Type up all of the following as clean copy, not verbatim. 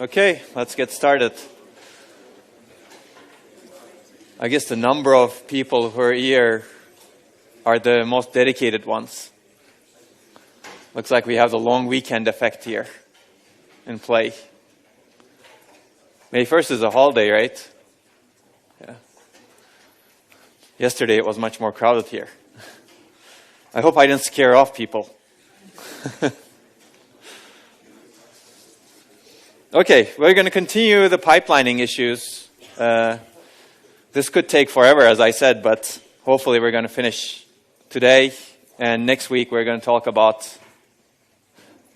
Okay, let's get started. I guess the number of people who are here are the most dedicated ones. Looks like we have the long weekend effect here in play. May 1st is a holiday, right? Yeah. Yesterday it was much more crowded here. I hope I didn't scare off people. Okay, we're going to continue the pipelining issues. This could take forever, as I said, but hopefully we're going to finish today. And next week we're going to talk about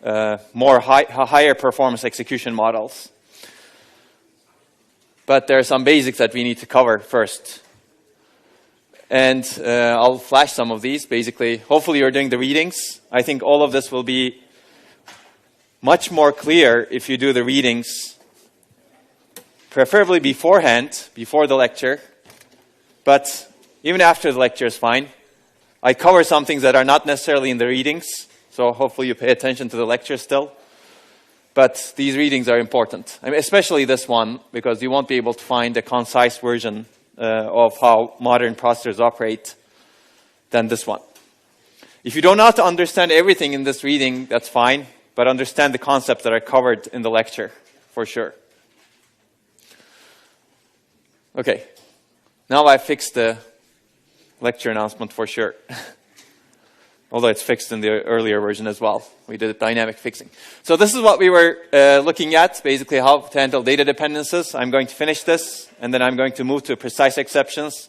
higher performance execution models. But there are some basics that we need to cover first. And I'll flash some of these. Basically, hopefully you're doing the readings. I think all of this will be much more clear if you do the readings, preferably beforehand, before the lecture. But even after the lecture is fine. I cover some things that are not necessarily in the readings, so hopefully you pay attention to the lecture still. But these readings are important, I mean, especially this one, because you won't be able to find a concise version of how modern processors operate than this one. If you do not understand everything in this reading, that's fine, but understand the concepts that are covered in the lecture, for sure. Okay, now I've fixed the lecture announcement for sure. Although it's fixed in the earlier version as well. We did dynamic fixing. So this is what we were looking at, basically how to handle data dependencies. I'm going to finish this, and then I'm going to move to precise exceptions.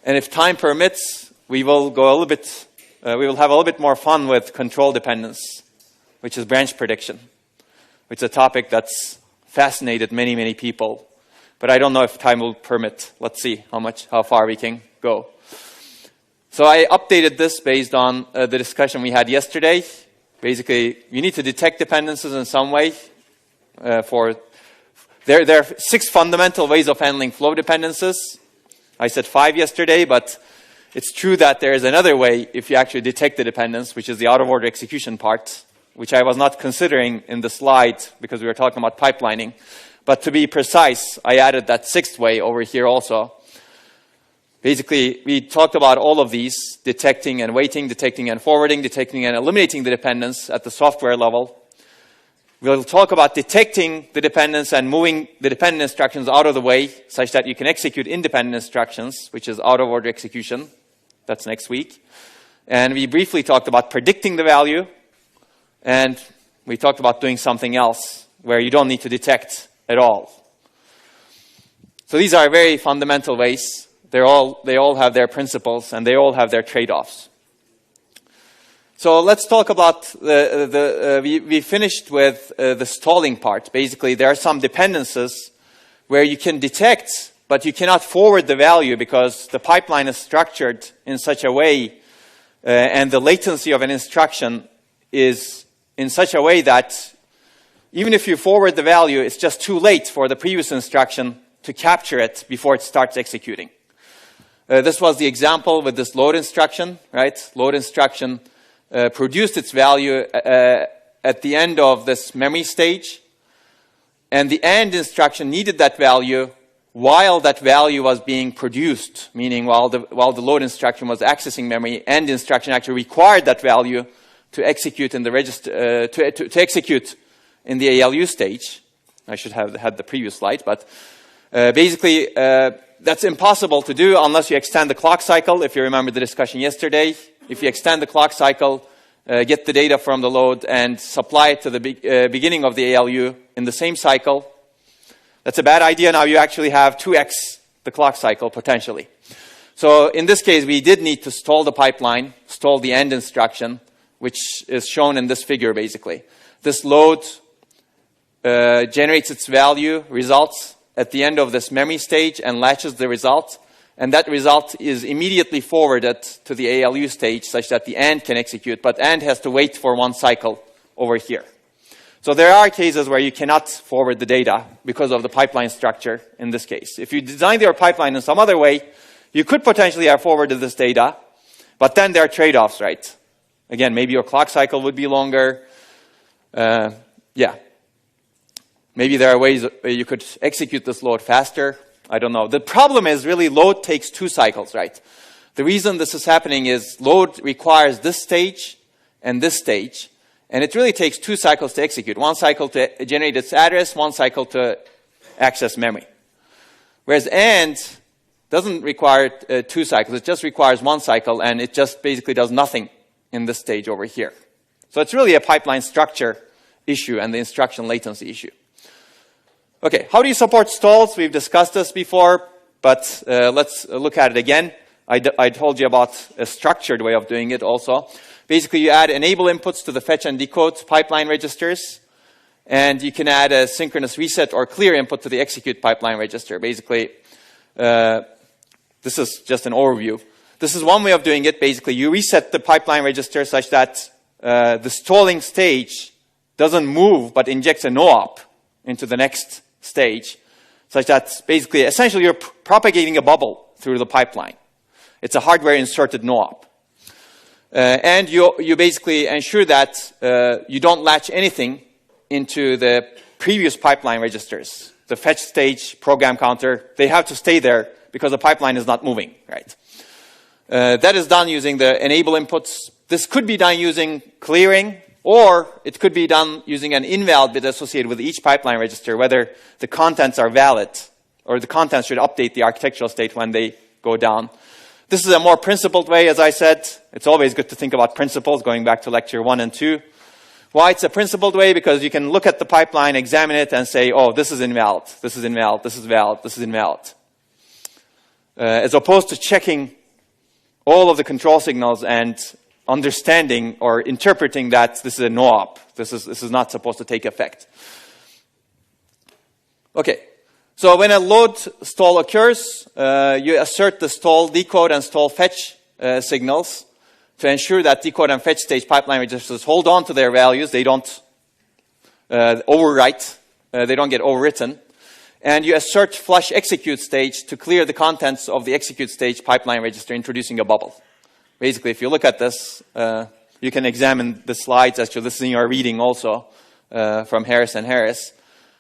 And if time permits, we will go a little bit, we will have a little bit more fun with control dependence, which is branch prediction, which is a topic that's fascinated many, many people. But I don't know if time will permit. Let's see how far we can go. So I updated this based on the discussion we had yesterday. Basically, you need to detect dependencies in some way. There are 6 fundamental ways of handling flow dependencies. I said 5 yesterday, but it's true that there is another way if you actually detect the dependence, which is the out-of-order execution part, which I was not considering in the slide because we were talking about pipelining. But to be precise, I added that 6th way over here also. Basically, we talked about all of these, detecting and waiting, detecting and forwarding, detecting and eliminating the dependence at the software level. We'll talk about detecting the dependence and moving the dependent instructions out of the way such that you can execute independent instructions, which is out-of-order execution. That's next week. And we briefly talked about predicting the value. And we talked about doing something else where you don't need to detect at all. So these are very fundamental ways. They all have their principles and they all have their trade-offs. So let's talk about we finished with the stalling part. Basically, there are some dependencies where you can detect, but you cannot forward the value because the pipeline is structured in such a way and the latency of an instruction is in such a way that even if you forward the value, it's just too late for the previous instruction to capture it before it starts executing. This was the example with this load instruction, right? Load instruction produced its value at the end of this memory stage. And the AND instruction needed that value while that value was being produced, meaning while the load instruction was accessing memory, AND instruction actually required that value to execute in the register, to execute in the ALU stage. I should have had the previous slide, but basically, that's impossible to do unless you extend the clock cycle. If you remember the discussion yesterday, if you extend the clock cycle, get the data from the load and supply it to the beginning of the ALU in the same cycle, that's a bad idea. Now you actually have 2x the clock cycle potentially. So in this case, we did need to stall the pipeline, stall the AND instruction, which is shown in this figure basically. This load generates its value, results, at the end of this memory stage and latches the result. And that result is immediately forwarded to the ALU stage such that the AND can execute, but AND has to wait for one cycle over here. So there are cases where you cannot forward the data because of the pipeline structure in this case. If you designed your pipeline in some other way, you could potentially have forwarded this data, but then there are trade-offs, right? Again, maybe your clock cycle would be longer. Yeah. Maybe there are ways you could execute this load faster. I don't know. The problem is really load takes 2 cycles, right? The reason this is happening is load requires this stage and this stage. And it really takes 2 cycles to execute. 1 cycle to generate its address, 1 cycle to access memory. Whereas AND doesn't require 2 cycles. It just requires 1 cycle, and it just basically does nothing in this stage over here. So it's really a pipeline structure issue and the instruction latency issue. Okay, how do you support stalls? We've discussed this before, but let's look at it again. I told you about a structured way of doing it also. Basically, you add enable inputs to the fetch and decode pipeline registers, and you can add a synchronous reset or clear input to the execute pipeline register. Basically, this is just an overview. This is one way of doing it. Basically, you reset the pipeline register such that the stalling stage doesn't move but injects a no-op into the next stage, such that basically, essentially, you're propagating a bubble through the pipeline. It's a hardware-inserted no-op. And you basically ensure that you don't latch anything into the previous pipeline registers. The fetch stage, program counter, they have to stay there because the pipeline is not moving, right? That is done using the enable inputs. This could be done using clearing, or it could be done using an invalid bit associated with each pipeline register, whether the contents are valid, or the contents should update the architectural state when they go down. This is a more principled way, as I said. It's always good to think about principles, going back to lecture 1 and 2. Why it's a principled way? Because you can look at the pipeline, examine it, and say, oh, this is invalid, this is invalid, this is valid, this is invalid. As opposed to checking all of the control signals and understanding or interpreting that this is a no-op. This is not supposed to take effect. Okay. So when a load stall occurs, you assert the stall decode and stall fetch signals to ensure that decode and fetch stage pipeline registers hold on to their values. They don't overwrite. They don't get overwritten. And you assert flush execute stage to clear the contents of the execute stage pipeline register, introducing a bubble. Basically, if you look at this, you can examine the slides as you're listening or reading also from Harris and Harris.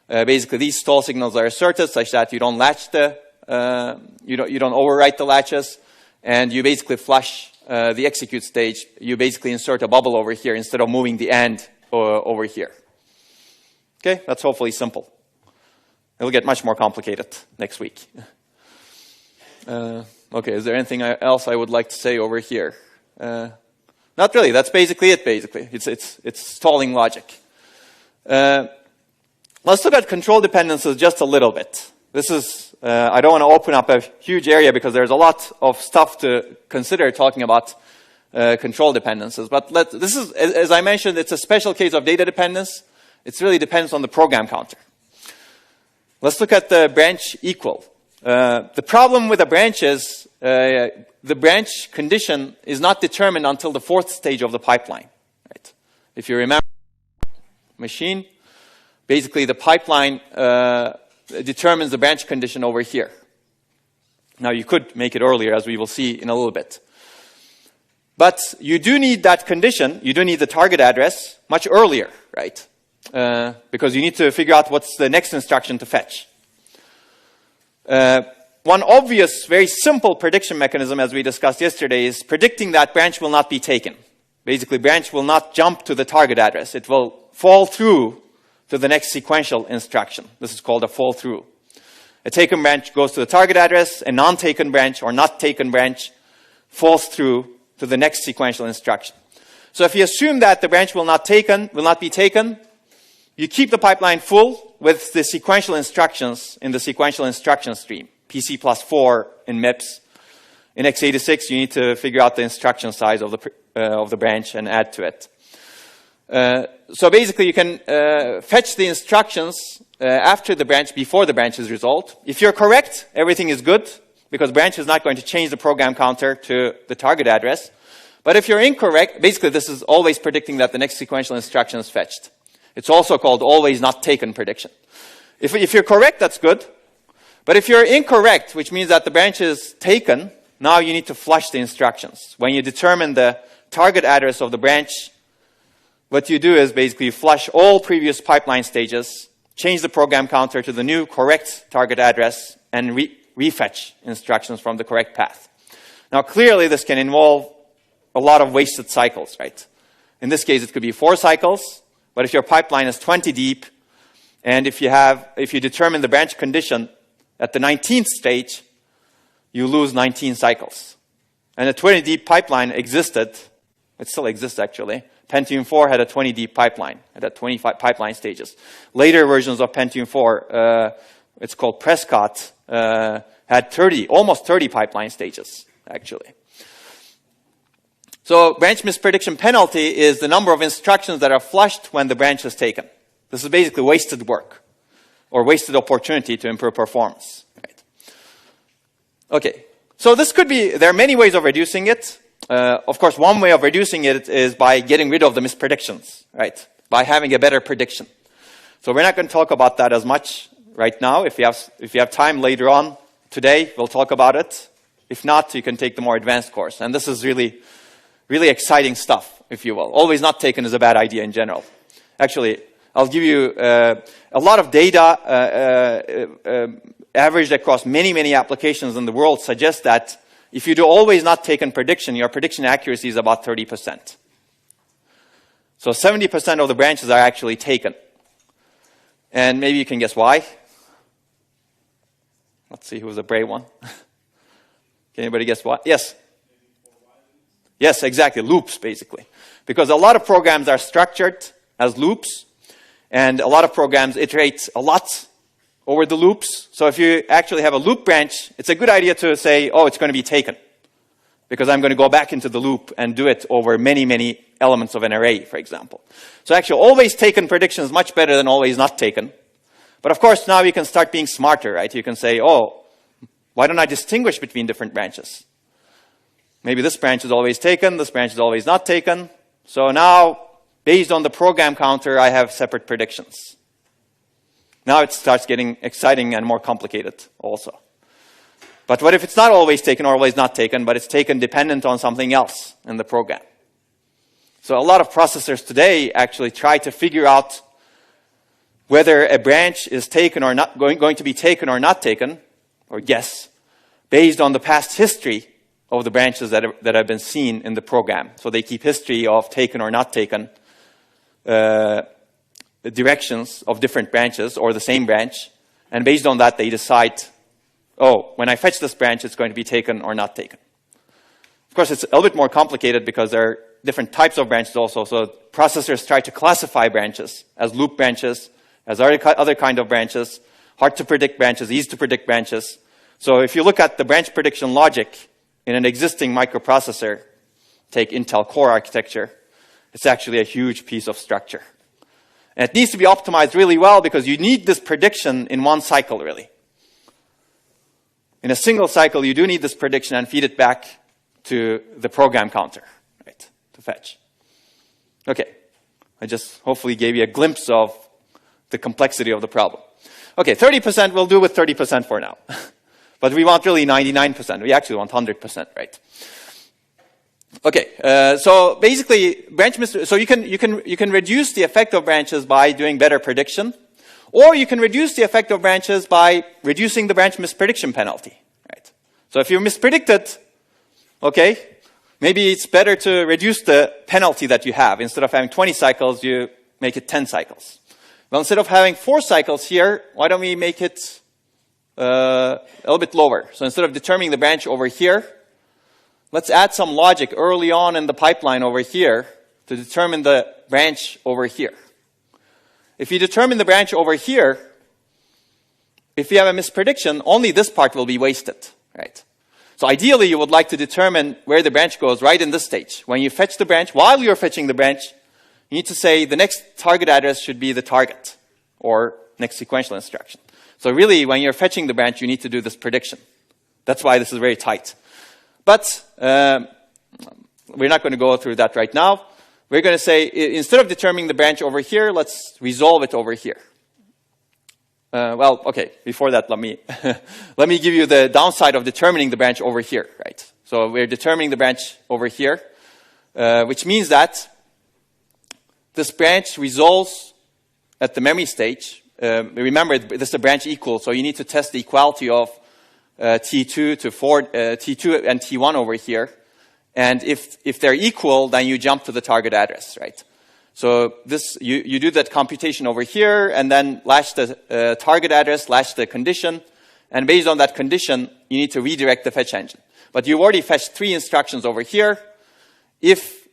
Basically, these stall signals are asserted such that you don't latch you don't overwrite the latches, and you basically flush the execute stage. You basically insert a bubble over here instead of moving the AND over here. Okay, that's hopefully simple. It'll get much more complicated next week. Okay, is there anything else I would like to say over here? Not really. That's basically it. Basically, it's stalling logic. Let's look at control dependencies just a little bit. This is, I don't want to open up a huge area because there's a lot of stuff to consider talking about control dependencies. But this is, as I mentioned, it's a special case of data dependence. It really depends on the program counter. Let's look at the branch equal. The problem with a branch is the branch condition is not determined until the 4th stage of the pipeline. Right? If you remember machine, basically the pipeline determines the branch condition over here. Now you could make it earlier, as we will see in a little bit. But you do need that condition, you do need the target address much earlier, right? Because you need to figure out what's the next instruction to fetch. One obvious, very simple prediction mechanism, as we discussed yesterday, is predicting that branch will not be taken. Basically, branch will not jump to the target address. It will fall through to the next sequential instruction. This is called a fall through. A taken branch goes to the target address, a non-taken branch or not taken branch falls through to the next sequential instruction. So if you assume that the branch will not be taken, you keep the pipeline full with the sequential instructions in the sequential instruction stream. PC plus 4 in MIPS. In x86, you need to figure out the instruction size of the branch and add to it. So basically, you can fetch the instructions after the branch, before the branch is resolved. If you're correct, everything is good, because branch is not going to change the program counter to the target address. But if you're incorrect, basically this is always predicting that the next sequential instruction is fetched. It's also called always not taken prediction. If you're correct, that's good. But if you're incorrect, which means that the branch is taken, now you need to flush the instructions. When you determine the target address of the branch, what you do is basically flush all previous pipeline stages change the program counter to the new correct target address, and refetch instructions from the correct path. Now, clearly, this can involve a lot of wasted cycles, right? In this case, it could be 4 cycles, but if your pipeline is 20 deep, and if you determine the branch condition at the 19th stage, you lose 19 cycles. And a 20 deep pipeline existed, it still exists actually. Pentium 4 had a 20 deep pipeline, it had 25 pipeline stages. Later versions of Pentium 4, it's called Prescott, had almost 30 pipeline stages, actually. So branch misprediction penalty is the number of instructions that are flushed when the branch is taken. This is basically wasted work or wasted opportunity to improve performance. Right? Okay, so there are many ways of reducing it. Of course, one way of reducing it is by getting rid of the mispredictions, right? By having a better prediction. So we're not going to talk about that as much right now. If you have time later on today, we'll talk about it. If not, you can take the more advanced course. And this is really exciting stuff, if you will. Always not taken is a bad idea in general. Actually, I'll give you a lot of data averaged across many applications in the world suggests that if you do always not taken prediction, your prediction accuracy is about 30%. So 70% of the branches are actually taken. And maybe you can guess why. Let's see who's a brave one. Can anybody guess why? Yes? Yes, exactly. Loops, basically. Because a lot of programs are structured as loops, and a lot of programs iterate a lot over the loops. So if you actually have a loop branch, it's a good idea to say, oh, it's going to be taken, because I'm going to go back into the loop and do it over many elements of an array, for example. So actually, always taken prediction is much better than always not taken. But of course, now you can start being smarter, right? You can say, oh, why don't I distinguish between different branches? Maybe this branch is always taken, this branch is always not taken. So now, based on the program counter, I have separate predictions. Now it starts getting exciting and more complicated also. But what if it's not always taken or always not taken, but it's taken dependent on something else in the program? So a lot of processors today actually try to figure out whether a branch is taken or not, going to be taken or not taken, or guess, based on the past history of the branches that have been seen in the program. So they keep history of taken or not taken directions of different branches or the same branch. And based on that, they decide, oh, when I fetch this branch, it's going to be taken or not taken. Of course, it's a little bit more complicated because there are different types of branches also. So processors try to classify branches as loop branches, as other kind of branches, hard to predict branches, easy to predict branches. So if you look at the branch prediction logic in an existing microprocessor, take Intel Core architecture, it's actually a huge piece of structure. And it needs to be optimized really well because you need this prediction in one cycle, really. In a single cycle, you do need this prediction and feed it back to the program counter, right, to fetch. Okay, I just hopefully gave you a glimpse of the complexity of the problem. Okay, 30% we'll do with 30% for now. But we want really 99%. We actually want 100%, right? Okay, so basically, so you can reduce the effect of branches by doing better prediction, or you can reduce the effect of branches by reducing the branch misprediction penalty, right? So if you mispredicted, okay, maybe it's better to reduce the penalty that you have. Instead of having 20 cycles, you make it 10 cycles. Well, instead of having 4 cycles here, why don't we make it a little bit lower? So instead of determining the branch over here, let's add some logic early on in the pipeline over here to determine the branch over here. If you determine the branch over here, if you have a misprediction, only this part will be wasted, right? So ideally, you would like to determine where the branch goes right in this stage. When you fetch the branch, while you're fetching the branch, you need to say the next target address should be the target or next sequential instruction. So really, when you're fetching the branch, you need to do this prediction. That's why this is very tight. But we're not going to go through that right now. We're going to say, instead of determining the branch over here, let's resolve it over here. Well, okay, before that, let me give you the downside of determining the branch over here, right? So we're determining the branch over here, which means that this branch resolves at the memory stage remember, this is a branch equal, so you need to test the equality of T2 to T2 and T1 over here. And if they're equal, then you jump to the target address, right? So this, you do that computation over here, and then latch the target address, latch the condition, and based on that condition, you need to redirect the fetch engine. But you've already fetched 3 instructions over here. If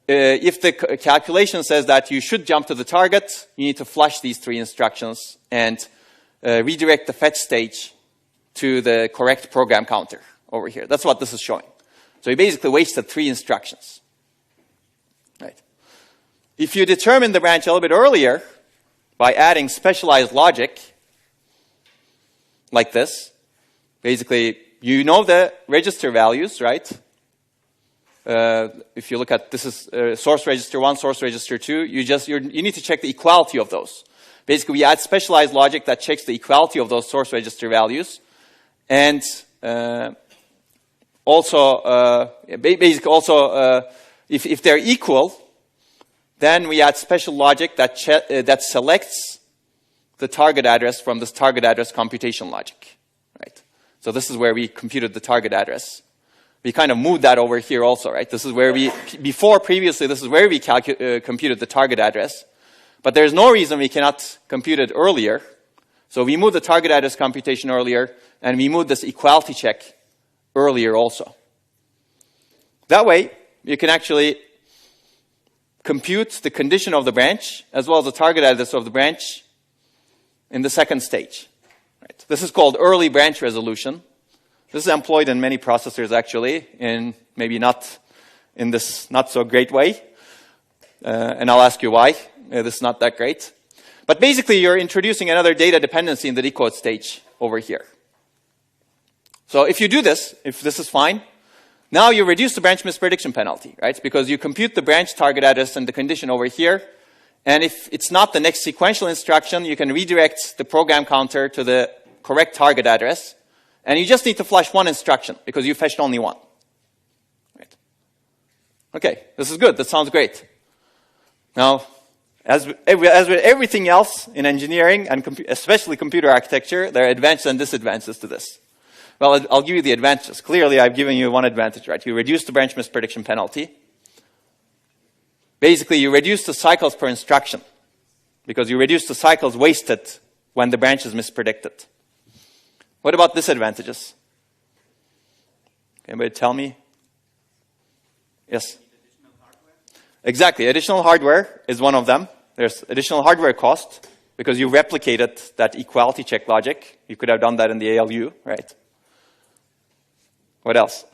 the calculation says that you should jump to the target, you need to flush these 3 instructions and redirect the fetch stage to the correct program counter over here. That's what this is showing. So you basically wasted 3 instructions. Right. If you determine the branch a little bit earlier by adding specialized logic like this, basically you know the register values, right? If you look at, this is source register 1, source register 2, you need to check the equality of those. Basically, we add specialized logic that checks the equality of those source register values. And if they're equal, then we add special logic that selects the target address from this target address computation logic, right? So this is where we computed the target address. We kind of moved that over here also, right? This is where previously, this is where we computed the target address. But there's no reason we cannot compute it earlier. So we moved the target address computation earlier, and we moved this equality check earlier also. That way, you can actually compute the condition of the branch, as well as the target address of the branch in the second stage. Right? This is called early branch resolution. This is employed in many processors, actually, in maybe not in this not so great way. And I'll ask you why. This is not that great. But basically, you're introducing another data dependency in the decode stage over here. So if you do this, if this is fine, now you reduce the branch misprediction penalty, right? Because you compute the branch target address and the condition over here. And if it's not the next sequential instruction, you can redirect the program counter to the correct target address. And you just need to flush 1 instruction because you fetched only 1. Right. Okay, this is good. That sounds great. Now, as with everything else in engineering, and especially computer architecture, there are advantages and disadvantages to this. Well, I'll give you the advantages. Clearly, I've given you one advantage, right? You reduce the branch misprediction penalty. Basically, you reduce the cycles per instruction because you reduce the cycles wasted when the branch is mispredicted. What about disadvantages? Anybody tell me? Yes? Exactly. Additional hardware is one of them. There's additional hardware cost because you replicated that equality check logic. You could have done that in the ALU, right? What else?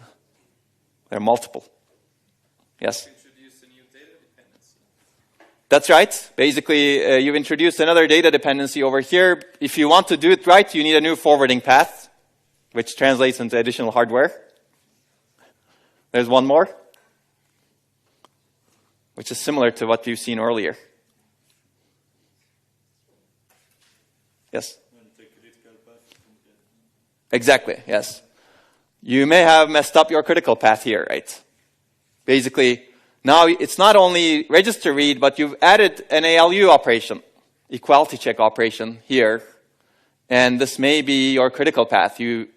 There are multiple. Yes? Introduce a new data dependency. That's right. Basically, you've introduced another data dependency over here. If you want to do it right, you need a new forwarding path, which translates into additional hardware. There's one more, which is similar to what you've seen earlier. Yes? Exactly, yes. You may have messed up your critical path here, right? Basically, now it's not only register read, but you've added an ALU operation, equality check operation here. And this may be your critical path. You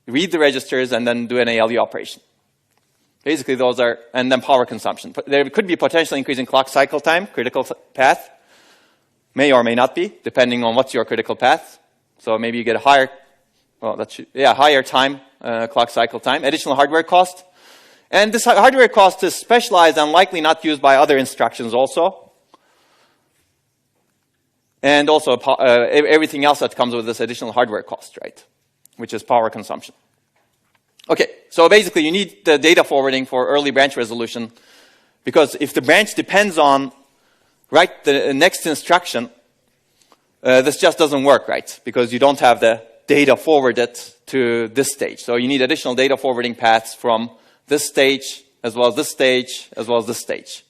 read the registers and then do an ALU operation. Basically, those are, and then power consumption. There could be potentially increasing clock cycle time, critical path. May or may not be, depending on what's your critical path. So maybe you get a higher, higher time, clock cycle time, additional hardware cost. And this hardware cost is specialized and likely not used by other instructions also. And also everything else that comes with this additional hardware cost, right? Which is power consumption. Okay, so basically you need the data forwarding for early branch resolution because if the branch depends on the next instruction, this just doesn't work, right? Because you don't have the data forwarded to this stage. So you need additional data forwarding paths from this stage, as well as this stage, as well as this stage.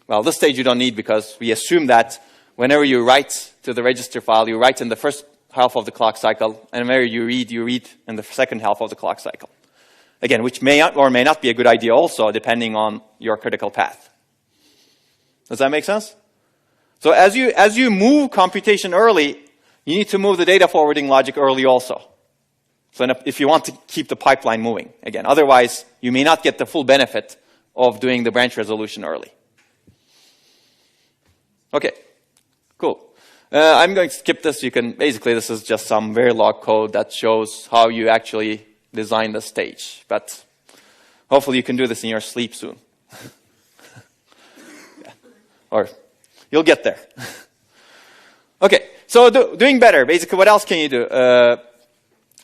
Well, this stage you don't need because we assume that whenever you write to the register file, you write in the first half of the clock cycle, and whenever you read in the second half of the clock cycle. Again, which may or may not be a good idea also, depending on your critical path. Does that make sense? So as you move computation early, you need to move the data forwarding logic early also. So if you want to keep the pipeline moving, again, otherwise you may not get the full benefit of doing the branch resolution early. Okay, cool. I'm going to skip this. Basically this is just some Verilog code that shows how you actually design the stage. But hopefully you can do this in your sleep soon. Yeah. Or you'll get there. Okay, so doing better. Basically, what else can you do?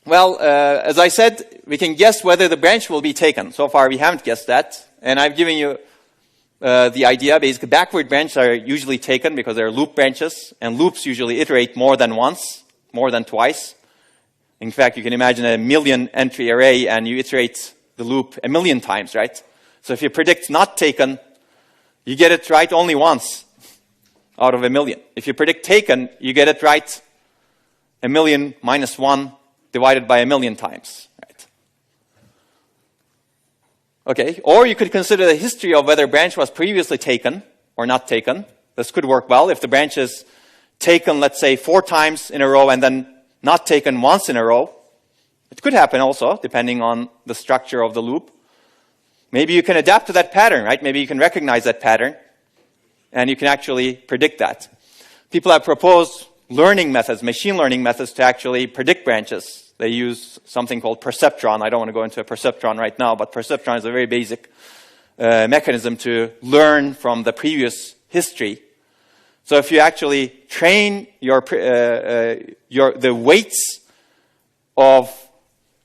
As I said, we can guess whether the branch will be taken. So far, we haven't guessed that. And I've given you the idea. Basically, backward branches are usually taken because they're loop branches. And loops usually iterate more than once, more than twice. In fact, you can imagine a 1,000,000 entry array and you iterate the loop 1,000,000 times, right? So if you predict not taken, you get it right only once out of 1,000,000. If you predict taken, you get it right 1,000,000 minus 1 divided by 1,000,000 times. Right? Okay, or you could consider the history of whether a branch was previously taken or not taken. This could work well if the branch is taken, let's say, 4 times in a row and then not taken once in a row. It could happen also, depending on the structure of the loop. Maybe you can adapt to that pattern, right? Maybe you can recognize that pattern, and you can actually predict that. People have proposed learning methods, machine learning methods, to actually predict branches. They use something called perceptron. I don't want to go into a perceptron right now, but perceptron is a very basic mechanism to learn from the previous history. So if you actually train the weights of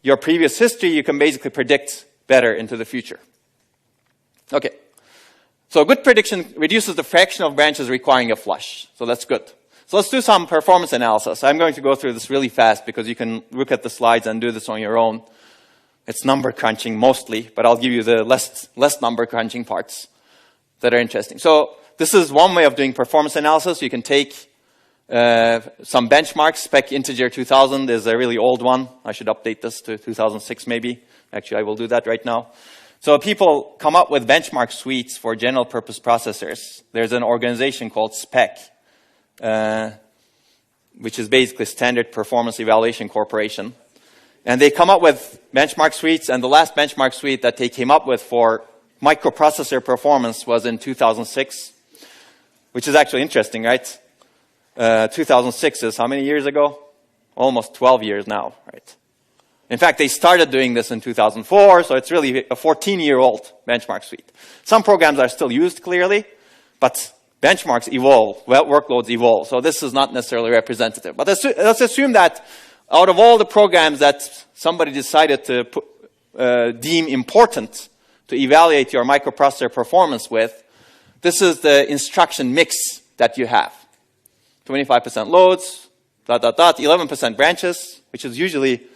your previous history, you can basically predict better into the future. Okay. So a good prediction reduces the fraction of branches requiring a flush. So that's good. So let's do some performance analysis. I'm going to go through this really fast because you can look at the slides and do this on your own. It's number crunching mostly, but I'll give you the less number crunching parts that are interesting. So this is one way of doing performance analysis. You can take some benchmarks. Spec integer 2000 is a really old one. I should update this to 2006 maybe. Actually, I will do that right now. So people come up with benchmark suites for general purpose processors. There's an organization called SPEC, which is basically Standard Performance Evaluation Corporation. And they come up with benchmark suites, and the last benchmark suite that they came up with for microprocessor performance was in 2006, which is actually interesting, right? 2006 is how many years ago? Almost 12 years now, right? In fact, they started doing this in 2004, so it's really a 14-year-old benchmark suite. Some programs are still used, clearly, but benchmarks evolve, workloads evolve, so this is not necessarily representative. But let's assume that out of all the programs that somebody decided to deem important to evaluate your microprocessor performance with, this is the instruction mix that you have. 25% loads, 11% branches, which is usually,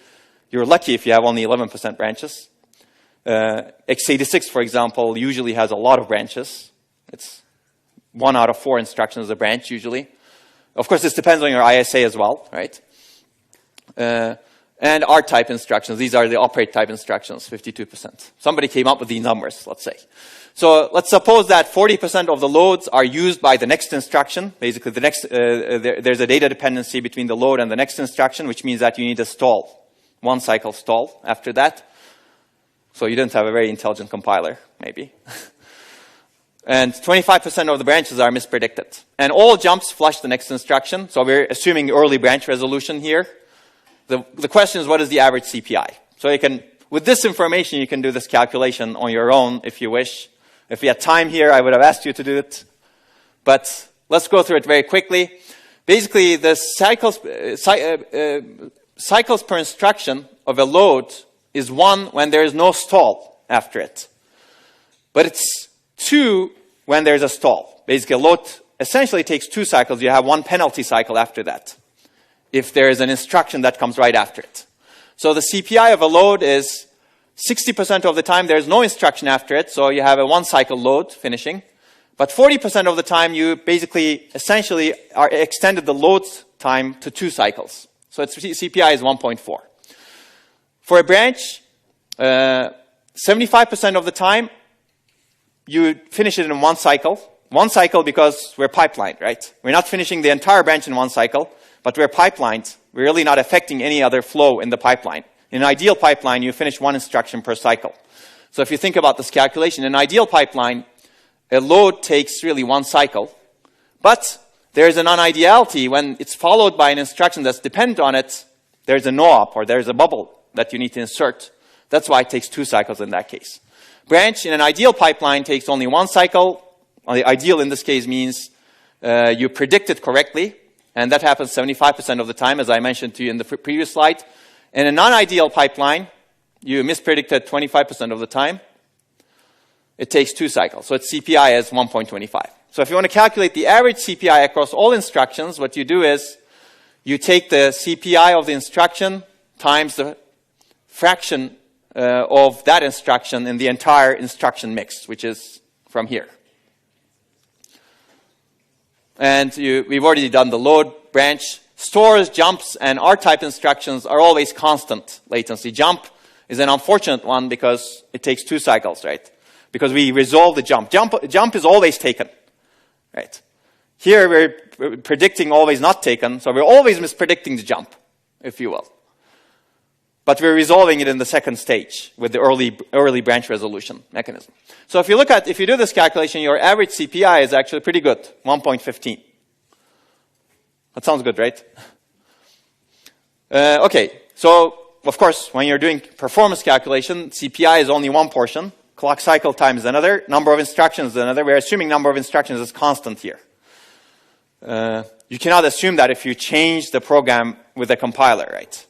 you're lucky if you have only 11% branches. x86, for example, usually has a lot of branches. It's 1 out of 4 instructions is a branch, usually. Of course, this depends on your ISA as well, right? And R-type instructions. These are the operate type instructions, 52%. Somebody came up with these numbers, let's say. So let's suppose that 40% of the loads are used by the next instruction. Basically, the next there's a data dependency between the load and the next instruction, which means that you need a stall. 1 cycle stall after that. So you didn't have a very intelligent compiler, maybe. And 25% of the branches are mispredicted. And all jumps flush the next instruction. So we're assuming early branch resolution here. The question is, what is the average CPI? So you can, with this information, you can do this calculation on your own if you wish. If we had time here, I would have asked you to do it. But let's go through it very quickly. Basically, the cycles per instruction of a load is 1 when there is no stall after it. But it's 2 when there's a stall. Basically, a load essentially takes 2 cycles. You have 1 penalty cycle after that, if there is an instruction that comes right after it. So the CPI of a load is 60% of the time there's no instruction after it, so you have a 1 cycle load finishing. But 40% of the time you basically essentially are extended the load time to 2 cycles. So its CPI is 1.4. For a branch, 75% of the time you finish it in 1 cycle, 1 cycle because we're pipelined, right? We're not finishing the entire branch in 1 cycle, but we're pipelined. We're really not affecting any other flow in the pipeline. In an ideal pipeline, you finish 1 instruction per cycle. So if you think about this calculation, in an ideal pipeline, a load takes really 1 cycle, but there's an unideality when it's followed by an instruction that's dependent on it. There's a no-op or there's a bubble that you need to insert. That's why it takes 2 cycles in that case. Branch in an ideal pipeline takes only 1 cycle. Well, the ideal in this case means you predict it correctly, and that happens 75% of the time, as I mentioned to you in the previous slide. In a non-ideal pipeline, you mispredicted 25% of the time. It takes 2 cycles. So its CPI is 1.25. So if you want to calculate the average CPI across all instructions, what you do is you take the CPI of the instruction times the fraction of that instruction in the entire instruction mix, which is from here. And we've already done the load, branch. Stores, jumps, and R-type instructions are always constant latency. Jump is an unfortunate one because it takes 2 cycles, right? Because we resolve the jump. Jump is always taken, right? Here we're predicting always not taken, so we're always mispredicting the jump, if you will. But we're resolving it in the second stage with the early branch resolution mechanism. So if you do this calculation, your average CPI is actually pretty good, 1.15. That sounds good, right? Okay, so of course, when you're doing performance calculation, CPI is only one portion. Clock cycle time is another. Number of instructions is another. We're assuming number of instructions is constant here. You cannot assume that if you change the program with a compiler, right?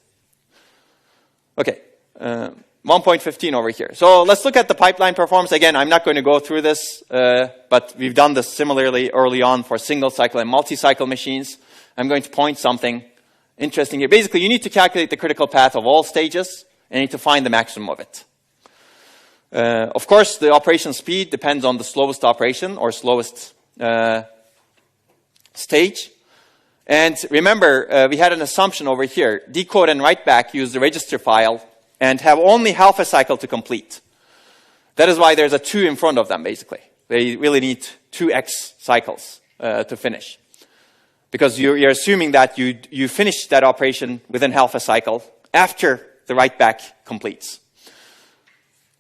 Okay, 1.15 over here. So let's look at the pipeline performance. Again, I'm not going to go through this, but we've done this similarly early on for single cycle and multi-cycle machines. I'm going to point something interesting here. Basically, you need to calculate the critical path of all stages, and you need to find the maximum of it. Of course, the operation speed depends on the slowest operation or slowest stage. And remember, we had an assumption over here. Decode and write back use the register file and have only half a cycle to complete. That is why there's a 2 in front of them, basically. They really need 2x cycles to finish. Because you're assuming that you finish that operation within half a cycle after the write back completes.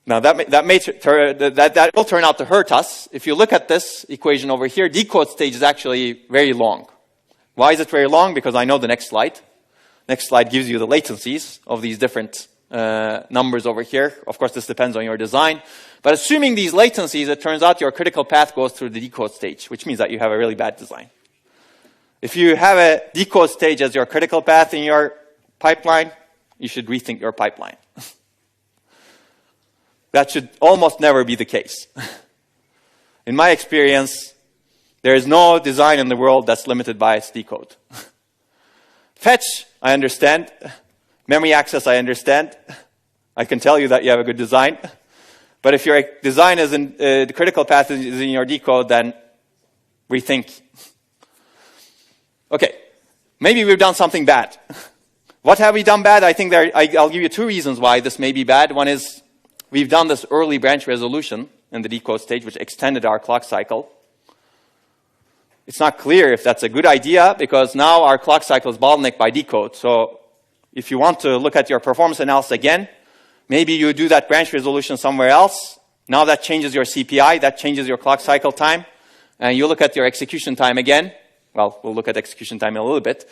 Now, that will turn out to hurt us. If you look at this equation over here, decode stage is actually very long. Why is it very long? Because I know the next slide. Next slide gives you the latencies of these different numbers over here. Of course, this depends on your design. But assuming these latencies, it turns out your critical path goes through the decode stage, which means that you have a really bad design. If you have a decode stage as your critical path in your pipeline, you should rethink your pipeline. That should almost never be the case. In my experience, there is no design in the world that's limited by its decode. Fetch, I understand. Memory access, I understand. I can tell you that you have a good design. But if your design is in the critical path is in your decode, then rethink. Okay, maybe we've done something bad. What have we done bad? I think I'll give you 2 reasons why this may be bad. One is we've done this early branch resolution in the decode stage, which extended our clock cycle. It's not clear if that's a good idea because now our clock cycle is bottlenecked by decode. So if you want to look at your performance analysis again, maybe you do that branch resolution somewhere else. Now that changes your CPI, that changes your clock cycle time. And you look at your execution time again. Well, we'll look at execution time in a little bit.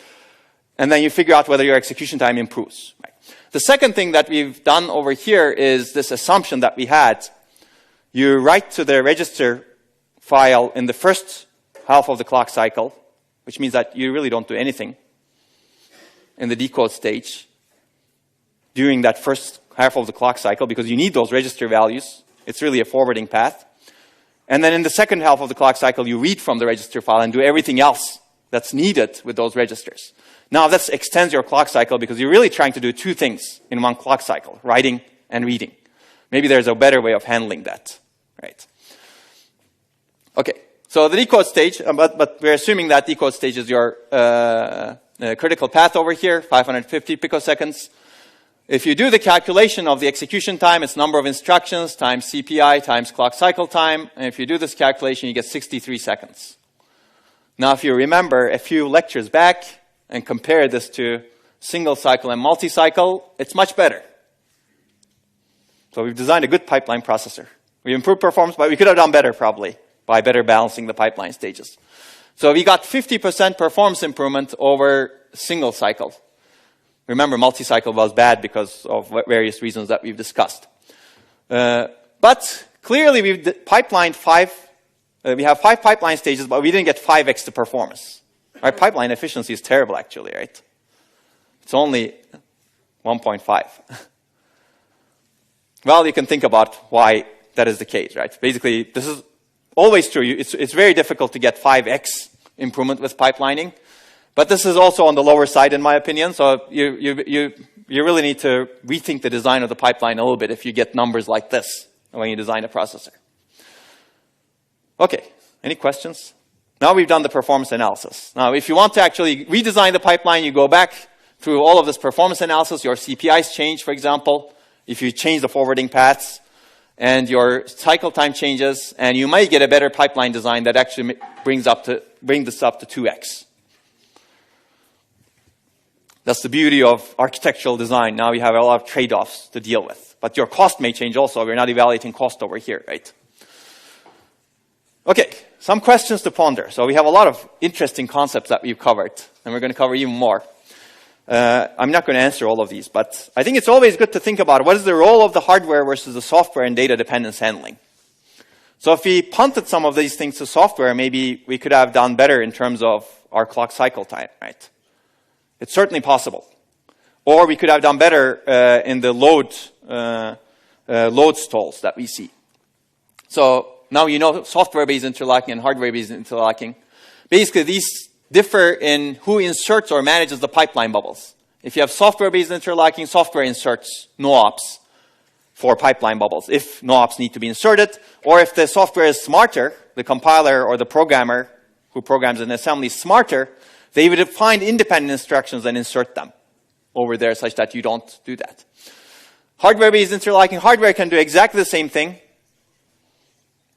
And then you figure out whether your execution time improves. Right. The second thing that we've done over here is this assumption that we had. You write to the register file in the first half of the clock cycle, which means that you really don't do anything in the decode stage during that first half of the clock cycle because you need those register values. It's really a forwarding path. And then in the second half of the clock cycle, you read from the register file and do everything else that's needed with those registers. Now, this extends your clock cycle because you're really trying to do 2 things in one clock cycle, writing and reading. Maybe there's a better way of handling that, right? Okay, so the decode stage, but we're assuming that decode stage is your critical path over here, 550 picoseconds. If you do the calculation of the execution time, it's number of instructions times CPI times clock cycle time. And if you do this calculation, you get 63 seconds. Now, if you remember a few lectures back and compare this to single cycle and multi-cycle, it's much better. So we've designed a good pipeline processor. We improved performance, but we could have done better probably by better balancing the pipeline stages. So we got 50% performance improvement over single cycle. Remember, multi-cycle was bad because of various reasons that we've discussed. But clearly we've pipelined we have 5 pipeline stages, but we didn't get 5x the performance. Our pipeline efficiency is terrible actually, right? It's only 1.5. Well, you can think about why that is the case, right? Basically, this is always true. It's very difficult to get 5x improvement with pipelining. But this is also on the lower side, in my opinion. So you really need to rethink the design of the pipeline a little bit if you get numbers like this when you design a processor. Okay, any questions? Now we've done the performance analysis. Now, if you want to actually redesign the pipeline, you go back through all of this performance analysis. Your CPIs change, for example, if you change the forwarding paths, and your cycle time changes, and you might get a better pipeline design that actually bring this up to 2x. That's the beauty of architectural design. Now you have a lot of trade-offs to deal with. But your cost may change also. We're not evaluating cost over here, right? Okay, some questions to ponder. So we have a lot of interesting concepts that we've covered, and we're going to cover even more. I'm not going to answer all of these, but I think it's always good to think about what is the role of the hardware versus the software in data dependence handling. So if we punted some of these things to software, maybe we could have done better in terms of our clock cycle time, right? It's certainly possible. Or we could have done better in the load stalls that we see. So now you know software-based interlocking and hardware-based interlocking. Basically, these differ in who inserts or manages the pipeline bubbles. If you have software-based interlocking, software inserts no-ops for pipeline bubbles, if no-ops need to be inserted, or if the software is smarter, the compiler or the programmer who programs an assembly is smarter, they would find independent instructions and insert them over there such that you don't do that. Hardware-based interlocking, hardware can do exactly the same thing,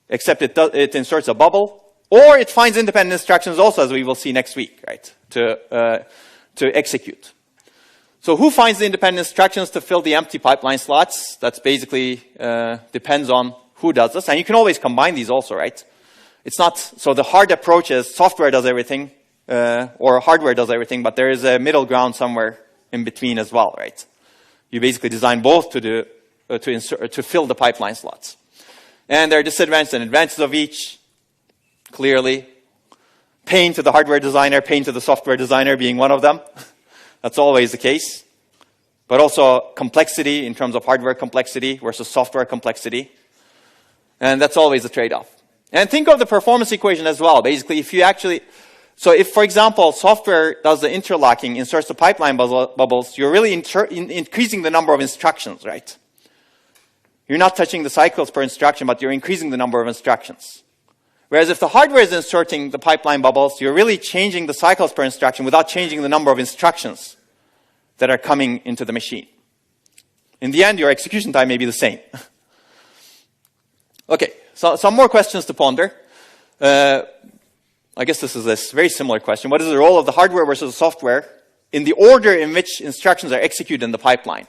except it inserts a bubble, or it finds independent instructions also, as we will see next week, right, to execute. So who finds the independent instructions to fill the empty pipeline slots? That's basically depends on who does this. And you can always combine these also, right? It's not, so the hard approach is software does everything, or hardware does everything, but there is a middle ground somewhere in between as well, right? You basically design both to fill the pipeline slots. And there are disadvantages and advantages of each. Clearly, pain to the hardware designer, pain to the software designer being one of them. That's always the case. But also complexity in terms of hardware complexity versus software complexity. And that's always a trade-off. And think of the performance equation as well. Basically, if you actually, so if, for example, software does the interlocking, inserts the pipeline bubbles, you're really increasing the number of instructions, right? You're not touching the cycles per instruction, but you're increasing the number of instructions. Whereas if the hardware is inserting the pipeline bubbles, you're really changing the cycles per instruction without changing the number of instructions that are coming into the machine. In the end, your execution time may be the same. Okay, so some more questions to ponder. I guess this is a very similar question. What is the role of the hardware versus the software in the order in which instructions are executed in the pipeline?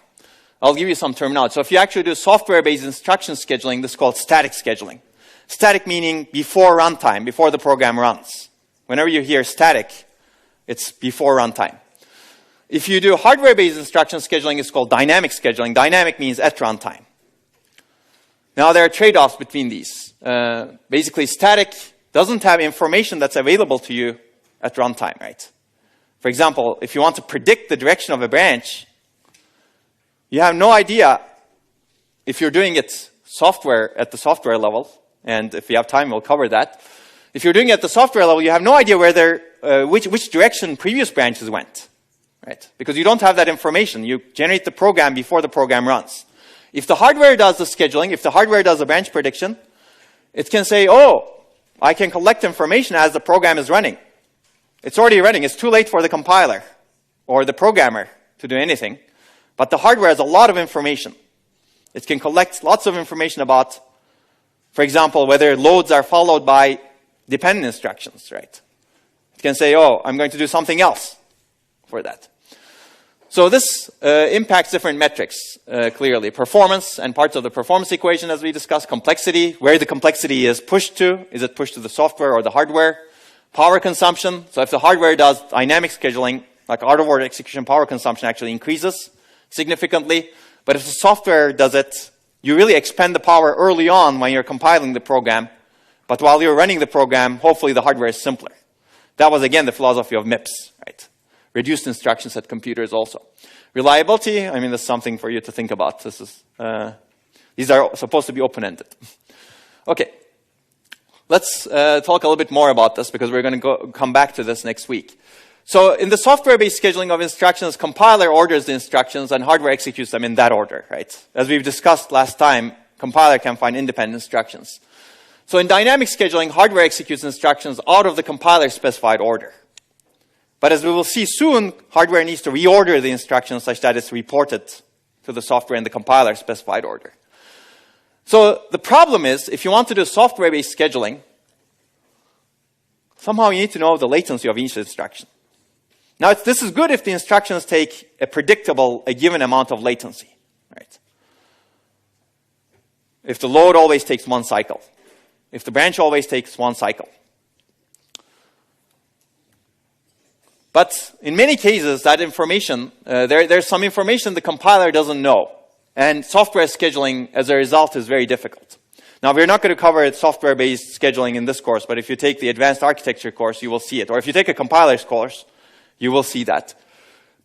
I'll give you some terminology. So if you actually do software-based instruction scheduling, this is called static scheduling. Static meaning before runtime, before the program runs. Whenever you hear static, it's before runtime. If you do hardware-based instruction scheduling, it's called dynamic scheduling. Dynamic means at runtime. Now, there are trade-offs between these. Basically, static doesn't have information that's available to you at runtime, right? For example, if you want to predict the direction of a branch, you have no idea if you're doing it at the software level. And if we have time, we'll cover that. If you're doing it at the software level, you have no idea whether which direction previous branches went, right? Because you don't have that information. You generate the program before the program runs. If the hardware does the scheduling, if the hardware does the branch prediction, it can say, oh, I can collect information as the program is running. It's already running. It's too late for the compiler or the programmer to do anything. But the hardware has a lot of information. It can collect lots of information about, for example, whether loads are followed by dependent instructions, right? It can say, oh, I'm going to do something else for that. So this impacts different metrics, clearly. Performance and parts of the performance equation, as we discussed. Complexity, where the complexity is pushed to. Is it pushed to the software or the hardware? Power consumption. So if the hardware does dynamic scheduling, like out-of-order execution, power consumption actually increases significantly. But if the software does it, you really expend the power early on when you're compiling the program. But while you're running the program, hopefully the hardware is simpler. That was, again, the philosophy of MIPS, right? Reduced instruction set computers also. Reliability, I mean, that's something for you to think about. This is, these are supposed to be open-ended. Okay. Let's talk a little bit more about this because we're going to come back to this next week. So in the software-based scheduling of instructions, compiler orders the instructions and hardware executes them in that order, right? As we've discussed last time, compiler can find independent instructions. So in dynamic scheduling, hardware executes instructions out of the compiler specified order. But as we will see soon, hardware needs to reorder the instructions such that it's reported to the software in the compiler specified order. So the problem is, if you want to do software-based scheduling, somehow you need to know the latency of each instruction. Now, this is good if the instructions take a given amount of latency, right? If the load always takes one cycle. If the branch always takes one cycle. But in many cases, that information, there's some information the compiler doesn't know. And software scheduling, as a result, is very difficult. Now, we're not going to cover software-based scheduling in this course, but if you take the advanced architecture course, you will see it. Or if you take a compiler's course, you will see that.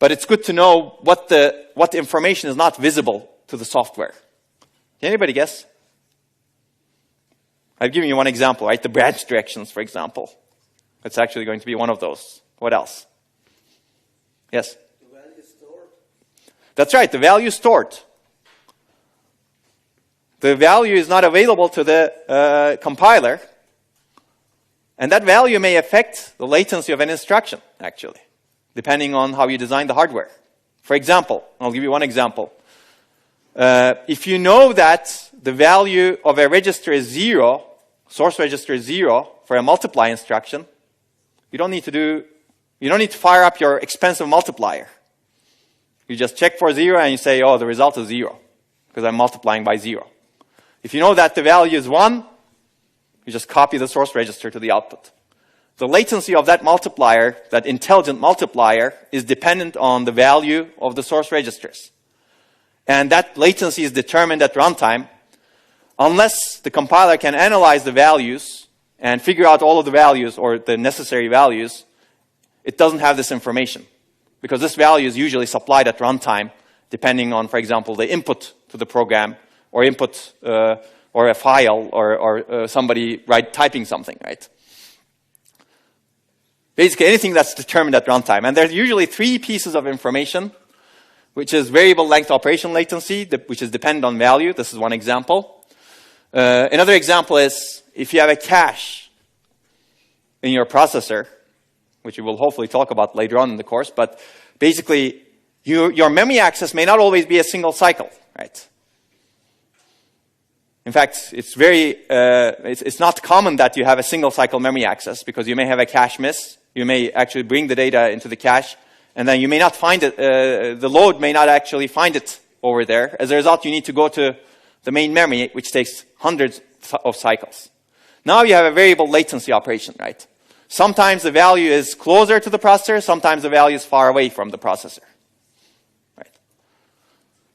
But it's good to know what information is not visible to the software. Can anybody guess? I've given you one example, right? The branch directions, for example. It's actually going to be one of those. What else? Yes? The value stored. That's right, the value stored. The value is not available to the compiler. And that value may affect the latency of an instruction, actually, depending on how you design the hardware. For example, I'll give you one example. If you know that the value of a register is 0, source register is 0 for a multiply instruction, you don't need to fire up your expensive multiplier. You just check for 0 and you say, oh, the result is 0 because I'm multiplying by 0. If you know that the value is 1, you just copy the source register to the output. The latency of that multiplier, that intelligent multiplier, is dependent on the value of the source registers. And that latency is determined at runtime unless the compiler can analyze the values and figure out all of the values or the necessary values. It doesn't have this information because this value is usually supplied at runtime depending on, for example, the input to the program or input or a file or somebody typing something, right? Basically anything that's determined at runtime. And there's usually 3 pieces of information, which is variable length operation latency, which is dependent on value. This is one example. Another example is if you have a cache in your processor, which we will hopefully talk about later on in the course, but basically your memory access may not always be a single cycle, right? In fact, it's not common that you have a single cycle memory access because you may have a cache miss. You may actually bring the data into the cache, and then you may not find it. The load may not actually find it over there. As a result, you need to go to the main memory, which takes hundreds of cycles. Now you have a variable latency operation, right? Sometimes the value is closer to the processor. Sometimes the value is far away from the processor, right?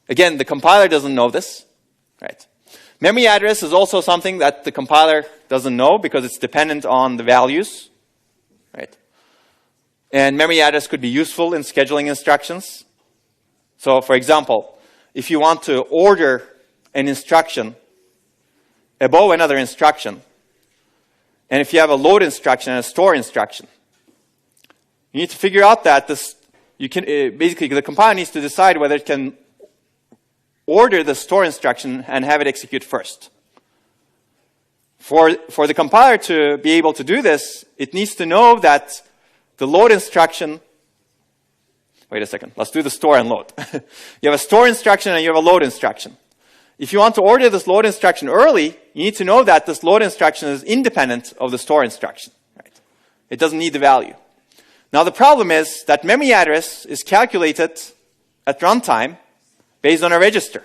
Again, the compiler doesn't know this, right? Memory address is also something that the compiler doesn't know because it's dependent on the values, right? And memory address could be useful in scheduling instructions. So, for example, if you want to order an instruction above another instruction, and if you have a load instruction and a store instruction, you need to figure out that basically the compiler needs to decide whether it can order the store instruction and have it execute first. For the compiler to be able to do this, it needs to know that the load instruction, wait a second. Let's do the store and load. You have a store instruction and you have a load instruction. If you want to order this load instruction early, you need to know that this load instruction is independent of the store instruction. Right? It doesn't need the value. Now the problem is that memory address is calculated at runtime based on a register.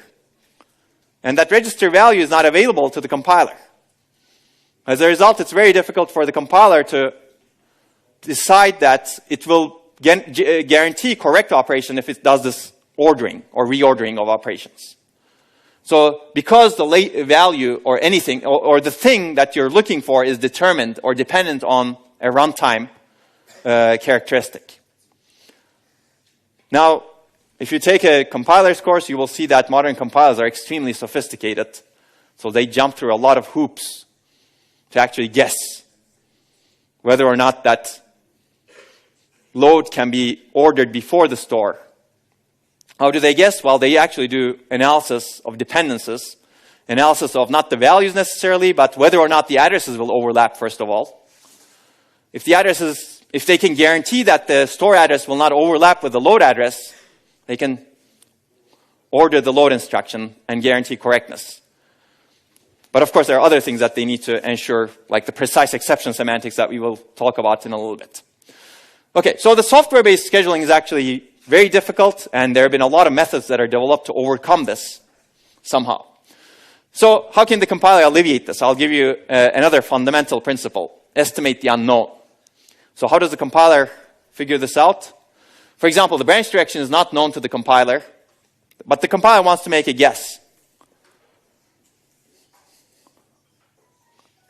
And that register value is not available to the compiler. As a result, it's very difficult for the compiler to decide that it will guarantee correct operation if it does this ordering or reordering of operations. So because the value or anything or the thing that you're looking for is determined or dependent on a runtime characteristic. Now, if you take a compiler's course, you will see that modern compilers are extremely sophisticated. So they jump through a lot of hoops to actually guess whether or not that load can be ordered before the store. How do they guess? Well, they actually do analysis of dependencies, analysis of not the values necessarily, but whether or not the addresses will overlap, first of all. If they can guarantee that the store address will not overlap with the load address, they can order the load instruction and guarantee correctness. But of course, there are other things that they need to ensure, like the precise exception semantics that we will talk about in a little bit. Okay, so the software-based scheduling is actually very difficult, and there have been a lot of methods that are developed to overcome this somehow. So how can the compiler alleviate this? I'll give you another fundamental principle, estimate the unknown. So how does the compiler figure this out? For example, the branch direction is not known to the compiler, but the compiler wants to make a guess.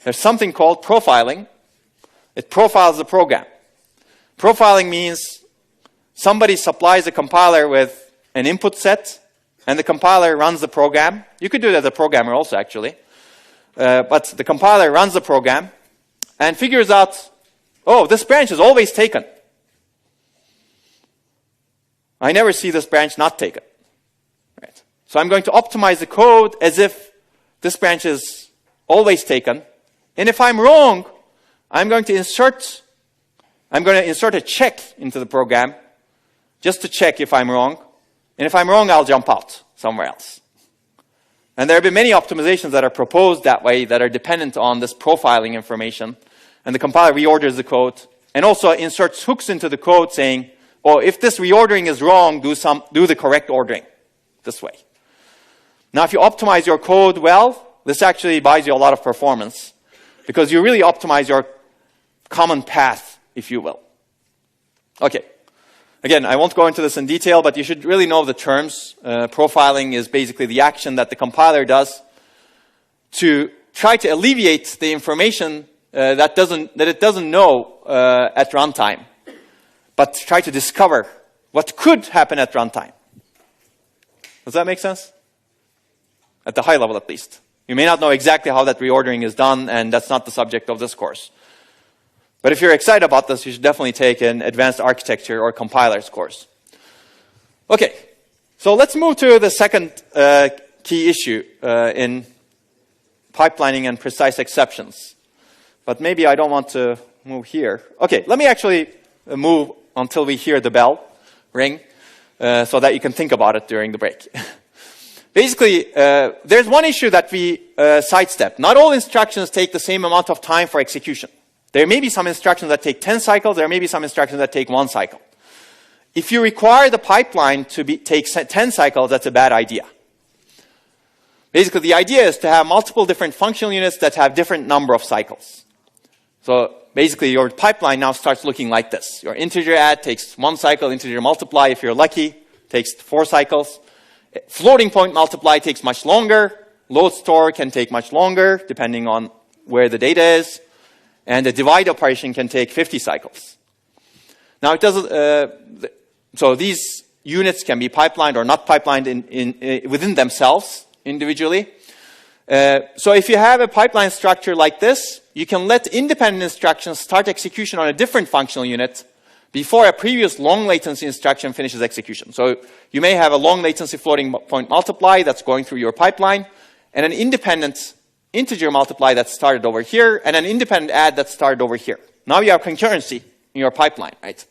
There's something called profiling. It profiles the program. Profiling means somebody supplies a compiler with an input set, and the compiler runs the program. You could do that as a programmer also, actually. But the compiler runs the program and figures out, oh, this branch is always taken. I never see this branch not taken. Right. So I'm going to optimize the code as if this branch is always taken. And if I'm wrong, I'm going to insert a check into the program just to check if I'm wrong. And if I'm wrong, I'll jump out somewhere else. And there have been many optimizations that are proposed that way that are dependent on this profiling information. And the compiler reorders the code and also inserts hooks into the code saying, oh, if this reordering is wrong, do the correct ordering this way. Now, if you optimize your code well, this actually buys you a lot of performance because you really optimize your common path, if you will. Okay. Again, I won't go into this in detail, but you should really know the terms. Profiling is basically the action that the compiler does to try to alleviate the information that it doesn't know at runtime, but try to discover what could happen at runtime. Does that make sense? At the high level, at least. You may not know exactly how that reordering is done, and that's not the subject of this course. But if you're excited about this, you should definitely take an advanced architecture or compilers course. Okay, so let's move to the second key issue in pipelining and precise exceptions. But maybe I don't want to move here. Okay, let me actually move until we hear the bell ring so that you can think about it during the break. Basically, there's one issue that we sidestep. Not all instructions take the same amount of time for execution. There may be some instructions that take 10 cycles. There may be some instructions that take 1 cycle. If you require the pipeline to take 10 cycles, that's a bad idea. Basically, the idea is to have multiple different functional units that have different number of cycles. So basically, your pipeline now starts looking like this. Your integer add takes 1 cycle. Integer multiply, if you're lucky, takes 4 cycles. Floating point multiply takes much longer. Load store can take much longer, depending on where the data is. And the divide operation can take 50 cycles. Now, it doesn't. So these units can be pipelined or not pipelined within themselves individually. So if you have a pipeline structure like this, you can let independent instructions start execution on a different functional unit before a previous long latency instruction finishes execution. So you may have a long latency floating point multiply that's going through your pipeline, and an independent integer multiply that started over here, and an independent add that started over here. Now you have concurrency in your pipeline, right?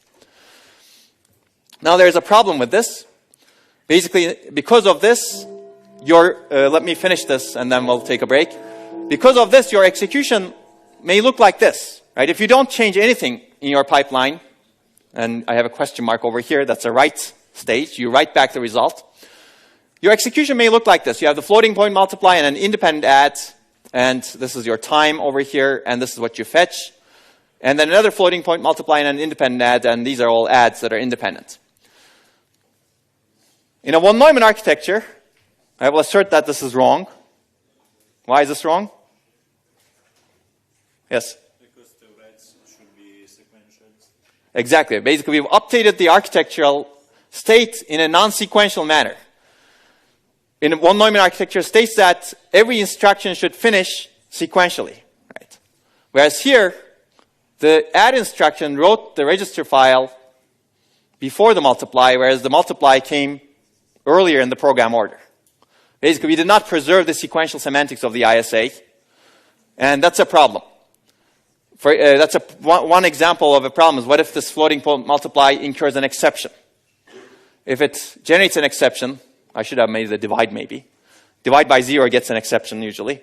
Now there's a problem with this. Basically, because of this, let me finish this and then we'll take a break. Because of this, your execution may look like this, right? If you don't change anything in your pipeline, and I have a question mark over here, that's a write stage, you write back the result. Your execution may look like this. You have the floating point multiply and an independent add, and this is your time over here, and this is what you fetch. And then another floating point multiply and an independent add, and these are all adds that are independent. In a von Neumann architecture, I will assert that this is wrong. Why is this wrong? Yes? Because the writes should be sequential. Exactly. Basically, we've updated the architectural state in a non-sequential manner. In von Neumann architecture states that every instruction should finish sequentially. Right? Whereas here, the add instruction wrote the register file before the multiply, whereas the multiply came earlier in the program order. Basically, we did not preserve the sequential semantics of the ISA, and that's a problem. That's one example of a problem is what if this floating point multiply incurs an exception? If it generates an exception, I should have made the divide maybe. Divide by 0 gets an exception usually.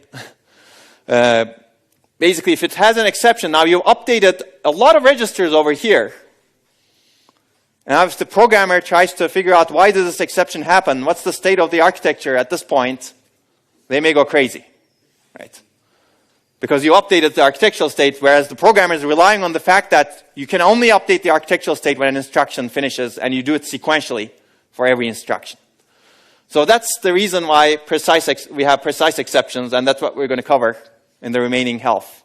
Basically, if it has an exception, now you've updated a lot of registers over here. And if the programmer tries to figure out why does this exception happen, what's the state of the architecture at this point, they may go crazy, right? Because you updated the architectural state, whereas the programmer is relying on the fact that you can only update the architectural state when an instruction finishes, and you do it sequentially for every instruction. So that's the reason why we have precise exceptions, and that's what we're going to cover in the remaining half.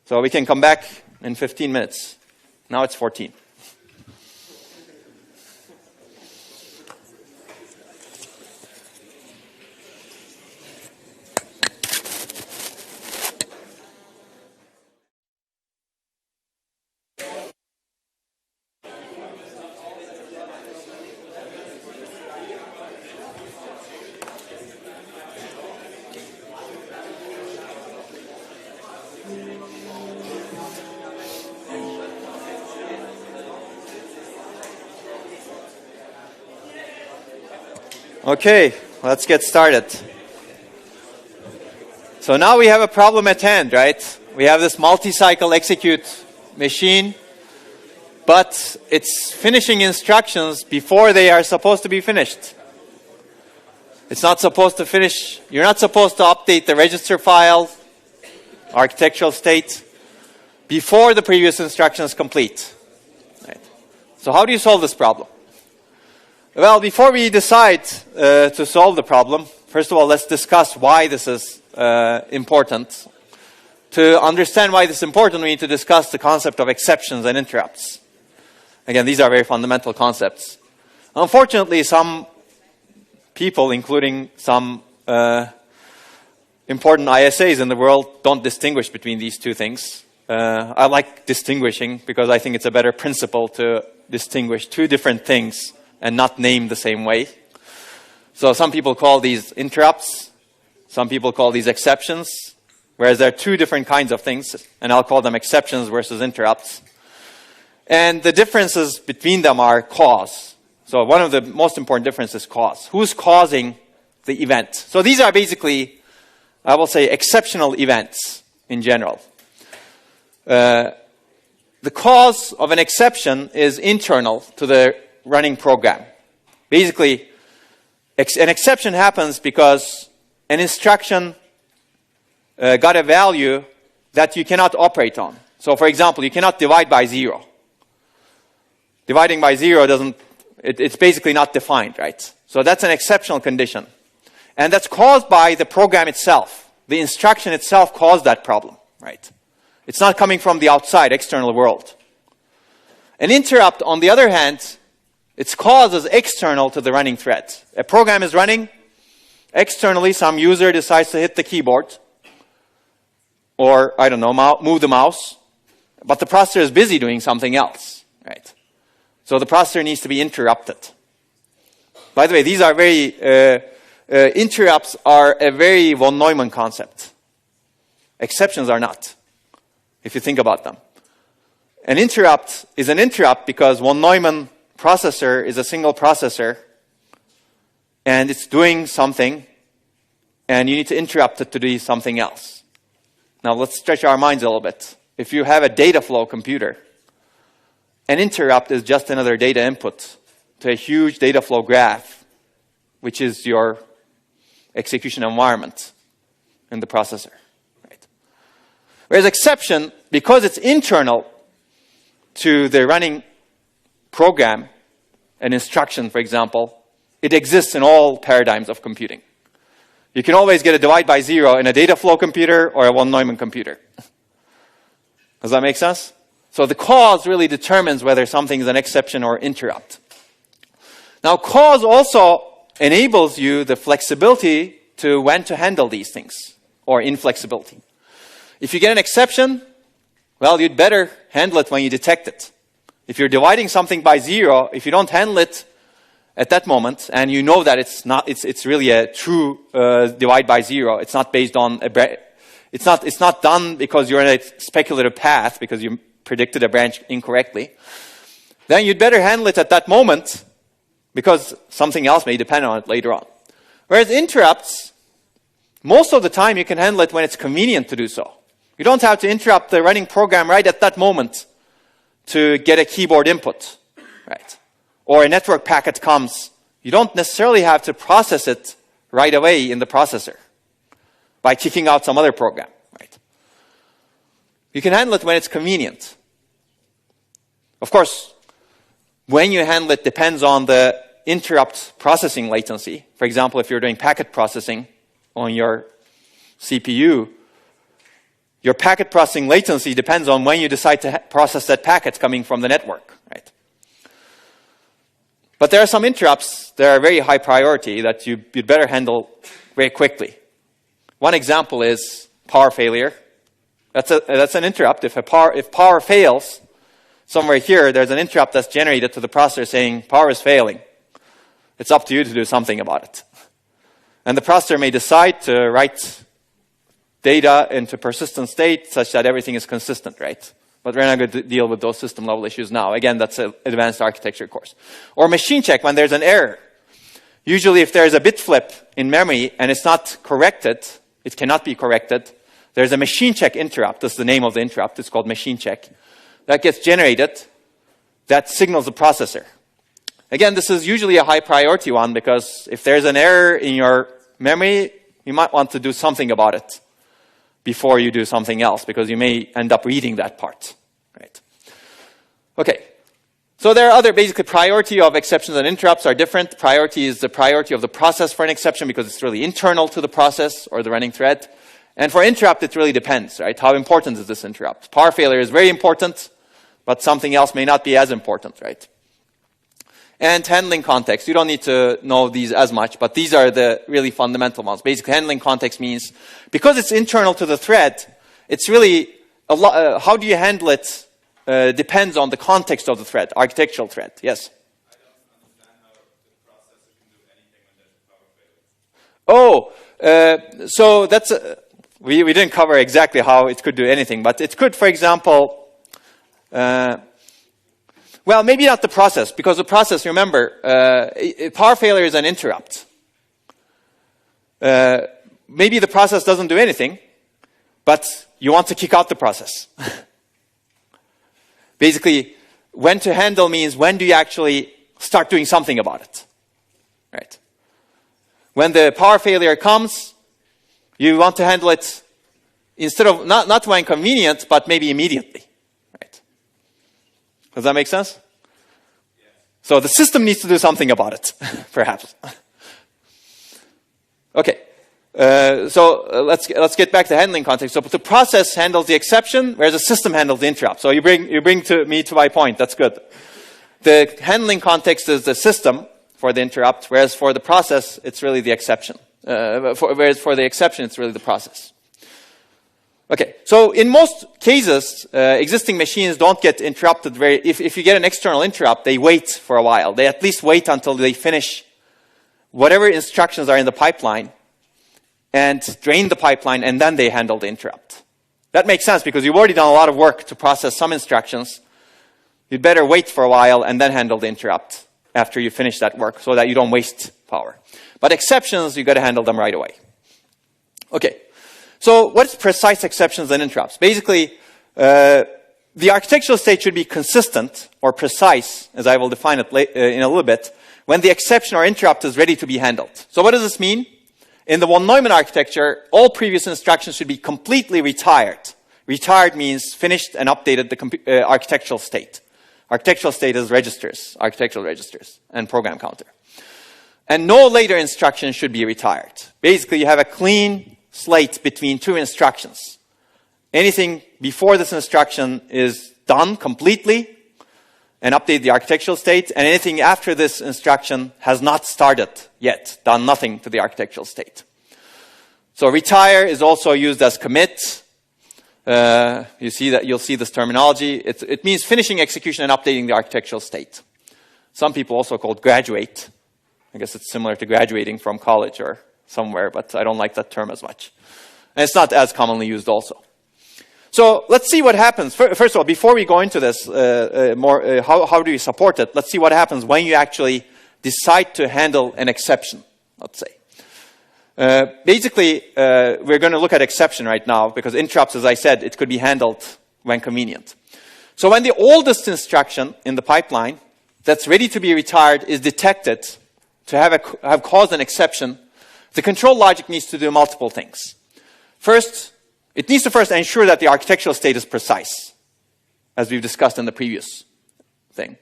So we can come back in 15 minutes. Now it's 14. Okay, let's get started. So now we have a problem at hand, right? We have this multi-cycle execute machine, but it's finishing instructions before they are supposed to be finished. It's not supposed to finish. You're not supposed to update the register file, architectural state, before the previous instruction is complete. Right? So how do you solve this problem? Well, before we decide to solve the problem, first of all, let's discuss why this is important. To understand why this is important, we need to discuss the concept of exceptions and interrupts. Again, these are very fundamental concepts. Unfortunately, some people, including some important ISAs in the world, don't distinguish between these two things. I like distinguishing because I think it's a better principle to distinguish two different things and not named the same way. So some people call these interrupts, some people call these exceptions, whereas there are two different kinds of things, and I'll call them exceptions versus interrupts. And the differences between them are cause. So one of the most important differences is cause. Who's causing the event? So these are basically, I will say, exceptional events in general. The cause of an exception is internal to the running program. Basically, an exception happens because an instruction got a value that you cannot operate on. So, for example, you cannot divide by 0. Dividing by 0 it's basically not defined, right? So that's an exceptional condition. And that's caused by the program itself. The instruction itself caused that problem, right? It's not coming from the outside, external world. An interrupt, on the other hand, its cause is external to the running thread. A program is running. Externally, some user decides to hit the keyboard. Or, I don't know, move the mouse. But the processor is busy doing something else. Right? So the processor needs to be interrupted. By the way, these are interrupts are a very von Neumann concept. Exceptions are not, if you think about them. An interrupt is an interrupt because von Neumann processor is a single processor, and it's doing something, and you need to interrupt it to do something else. Now let's stretch our minds a little bit. If you have a data flow computer, an interrupt is just another data input to a huge data flow graph, which is your execution environment in the processor. Right? Whereas exception, because it's internal to the running program, an instruction, for example, it exists in all paradigms of computing. You can always get a divide by zero in a data flow computer or a von Neumann computer. Does that make sense? So the cause really determines whether something is an exception or interrupt. Now, cause also enables you the flexibility to when to handle these things, or inflexibility. If you get an exception, well, you'd better handle it when you detect it. If you're dividing something by zero, if you don't handle it at that moment, and you know that it's really a true divide by zero, it's not based on it's not done because you're in a speculative path because you predicted a branch incorrectly, then you'd better handle it at that moment because something else may depend on it later on. Whereas interrupts, most of the time you can handle it when it's convenient to do so. You don't have to interrupt the running program right at that moment to get a keyboard input, right? Or a network packet comes. You don't necessarily have to process it right away in the processor by kicking out some other program, right? You can handle it when it's convenient. Of course, when you handle it depends on the interrupt processing latency. For example, if you're doing packet processing on your CPU, your packet processing latency depends on when you decide to process that packet coming from the network, right? But there are some interrupts that are very high priority that you'd better handle very quickly. One example is power failure. That's an interrupt. If power fails, somewhere here, there's an interrupt that's generated to the processor saying, power is failing. It's up to you to do something about it. And the processor may decide to write data into persistent state such that everything is consistent, right? But we're not going to deal with those system level issues now. Again, that's an advanced architecture course. Or machine check when there's an error. Usually if there's a bit flip in memory and it's not corrected, it cannot be corrected, there's a machine check interrupt. This is the name of the interrupt. It's called machine check. That gets generated. That signals the processor. Again, this is usually a high priority one because if there's an error in your memory, you might want to do something about it before you do something else because you may end up reading that part, right? Okay. So there are other, basically priority of exceptions and interrupts are different. Priority is the priority of the process for an exception because it's really internal to the process or the running thread. And for interrupt, it really depends, right? How important is this interrupt? Power failure is very important, but something else may not be as important, right? And handling context. You don't need to know these as much, but these are the really fundamental ones. Basically, handling context means, because it's internal to the thread, it's really, how do you handle it depends on the context of the thread, architectural thread. Yes? I don't understand how the processor can do anything when there's a power failure. So that's, we didn't cover exactly how it could do anything, but it could, for example, well, maybe not the process, because the process, remember, power failure is an interrupt. Maybe the process doesn't do anything, but you want to kick out the process. Basically, when to handle means when do you actually start doing something about it, right? When the power failure comes, you want to handle it instead of, not when convenient, but maybe immediately, right? Does that make sense? Yeah. So the system needs to do something about it, perhaps. Okay. So let's get back to handling context. So the process handles the exception, whereas the system handles the interrupt. So you bring me to my point. That's good. The handling context is the system for the interrupt, whereas for the process, it's really the exception. Whereas for the exception, it's really the process. Okay. So in most cases, existing machines don't get interrupted if you get an external interrupt, they wait for a while. They at least wait until they finish whatever instructions are in the pipeline and drain the pipeline, and then they handle the interrupt. That makes sense because you've already done a lot of work to process some instructions. you'd better wait for a while and then handle the interrupt after you finish that work so that you don't waste power. But exceptions, you got to handle them right away. Okay, so what's precise exceptions and interrupts? Basically, the architectural state should be consistent or precise, as I will define it in a little bit, when the exception or interrupt is ready to be handled. So what does this mean? In the von Neumann architecture, all previous instructions should be completely retired. Retired means finished and updated the architectural state. Architectural state is registers, architectural registers, and program counter. And no later instruction should be retired. Basically, you have a clean slate between two instructions. Anything before this instruction is done completely and update the architectural state, and anything after this instruction has not started yet, done nothing to the architectural state. So retire is also used as commit. You'll see this terminology. It means finishing execution and updating the architectural state. Some people also call it graduate. I guess it's similar to graduating from college or somewhere, but I don't like that term as much. And it's not as commonly used also. So let's see what happens. First of all, before we go into this, how do you support it? Let's see what happens when you actually decide to handle an exception, let's say. Basically, we're going to look at exception right now because interrupts, as I said, it could be handled when convenient. So when the oldest instruction in the pipeline that's ready to be retired is detected to have caused an exception, the control logic needs to do multiple things. First, it needs to first ensure that the architectural state is precise, as we've discussed in the previous thing.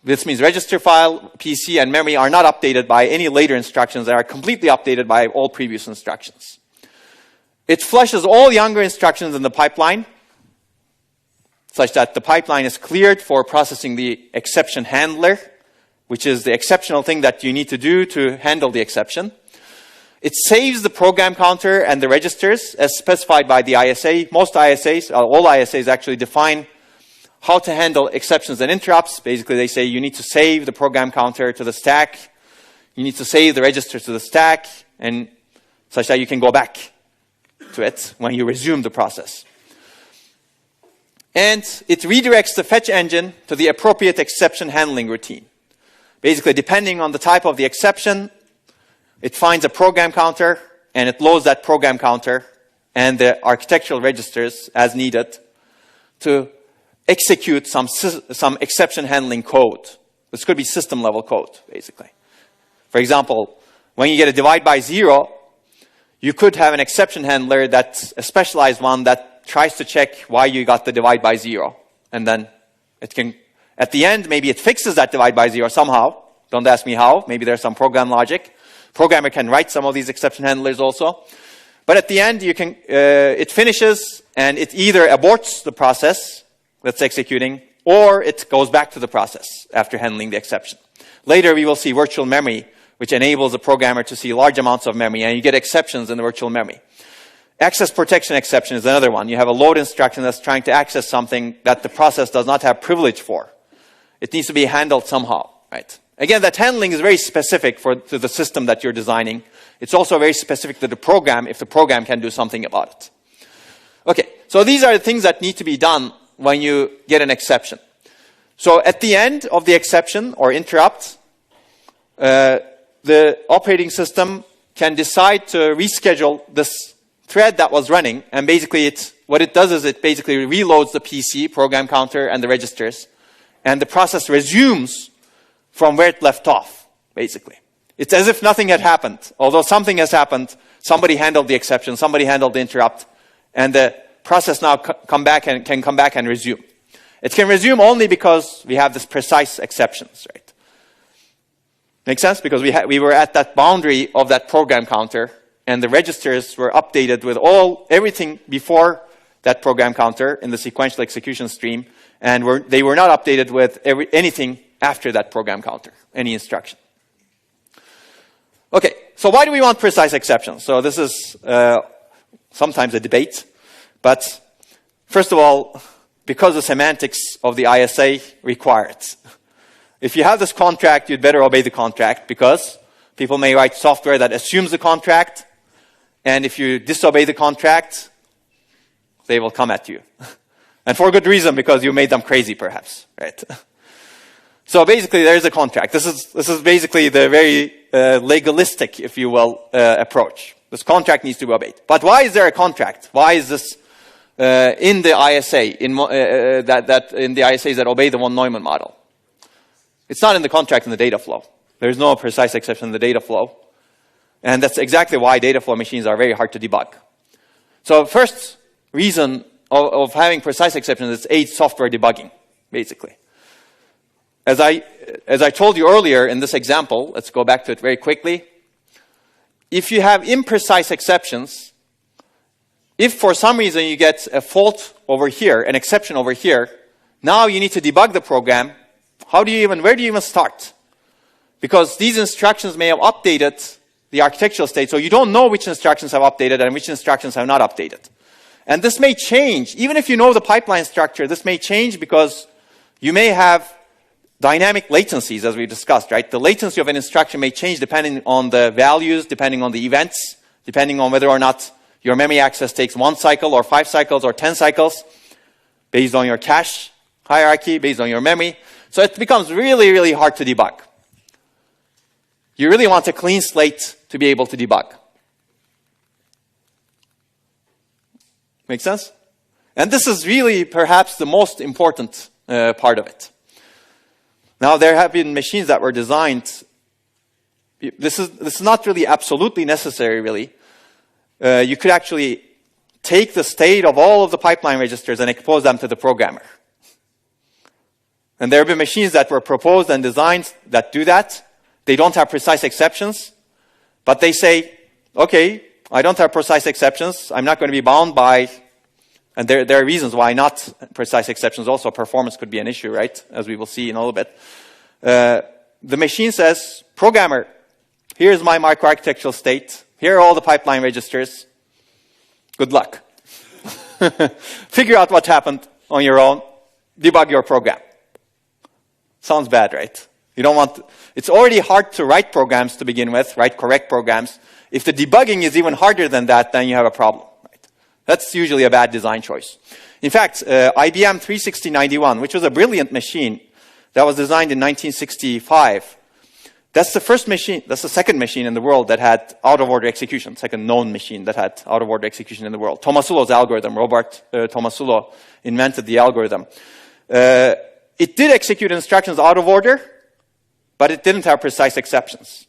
This means register file, PC, and memory are not updated by any later instructions. They are completely updated by all previous instructions. It flushes all younger instructions in the pipeline, such that the pipeline is cleared for processing the exception handler, which is the exceptional thing that you need to do to handle the exception. It saves the program counter and the registers as specified by the ISA. Most ISAs, all ISAs actually define how to handle exceptions and interrupts. Basically, they say you need to save the program counter to the stack. You need to save the registers to the stack, and such that you can go back to it when you resume the process. And it redirects the fetch engine to the appropriate exception handling routine. Basically, depending on the type of the exception, it finds a program counter, and it loads that program counter and the architectural registers as needed to execute some exception handling code. This could be system level code, basically. For example, when you get a divide by zero, you could have an exception handler that's a specialized one that tries to check why you got the divide by zero. And then it can, at the end, maybe it fixes that divide by zero somehow. Don't ask me how. Maybe there's some program logic. Programmer can write some of these exception handlers also. But at the end, it finishes, and it either aborts the process that's executing, or it goes back to the process after handling the exception. Later, we will see virtual memory, which enables a programmer to see large amounts of memory, and you get exceptions in the virtual memory. Access protection exception is another one. You have a load instruction that's trying to access something that the process does not have privilege for. It needs to be handled somehow, right? Again, that handling is very specific to the system that you're designing. It's also very specific to the program if the program can do something about it. Okay, so these are the things that need to be done when you get an exception. So at the end of the exception or interrupt, the operating system can decide to reschedule this thread that was running, and basically what it does is it basically reloads the PC, program counter, and the registers, and the process resumes from where it left off, basically. It's as if nothing had happened. Although something has happened, somebody handled the exception, somebody handled the interrupt, and the process now can come back and resume. It can resume only because we have this precise exceptions, right? Make sense? Because we were at that boundary of that program counter, and the registers were updated with everything before that program counter in the sequential execution stream, and they were not updated with anything after that program counter, any instruction. Okay, so why do we want precise exceptions? So this is sometimes a debate, but first of all, because the semantics of the ISA require it. If you have this contract, you'd better obey the contract, because people may write software that assumes the contract, and if you disobey the contract, they will come at you. And for good reason, because you made them crazy, perhaps, right? So basically, there is a contract. This is basically the very legalistic, if you will, approach. This contract needs to be obeyed. But why is there a contract? Why is this in the ISA, in the ISAs that obey the von Neumann model? It's not in the contract in the data flow. There's no precise exception in the data flow. And that's exactly why data flow machines are very hard to debug. So first reason of having precise exceptions is aids software debugging, basically. As I told you earlier in this example, let's go back to it very quickly. If you have imprecise exceptions, if for some reason you get a fault over here, an exception over here, now you need to debug the program. Where do you even start? Because these instructions may have updated the architectural state, so you don't know which instructions have updated and which instructions have not updated. And this may change. Even if you know the pipeline structure, this may change because you may have dynamic latencies, as we discussed, right? The latency of an instruction may change depending on the values, depending on the events, depending on whether or not your memory access takes 1 cycle or 5 cycles or 10 cycles, based on your cache hierarchy, based on your memory. So it becomes really, really hard to debug. You really want a clean slate to be able to debug. Make sense? And this is really perhaps the most important part of it. Now, there have been machines that were designed. This is not really absolutely necessary, really. You could actually take the state of all of the pipeline registers and expose them to the programmer. And there have been machines that were proposed and designed that do that. They don't have precise exceptions, but they say, okay, I don't have precise exceptions. I'm not going to be bound by, and there are reasons why not precise exceptions. Also, performance could be an issue, right? As we will see in a little bit. The machine says, programmer, here's my microarchitectural state. Here are all the pipeline registers. Good luck. Figure out what happened on your own. Debug your program. Sounds bad, right? You don't want. It's already hard to write programs to begin with, write correct programs. If the debugging is even harder than that, then you have a problem. Right? That's usually a bad design choice. In fact, IBM 36091, which was a brilliant machine that was designed in 1965, that's the first machine, that's the second machine in the world that had out-of-order execution, second known machine that had out-of-order execution in the world. Tomasulo's algorithm, Robert Tomasulo invented the algorithm. It did execute instructions out of order, but it didn't have precise exceptions.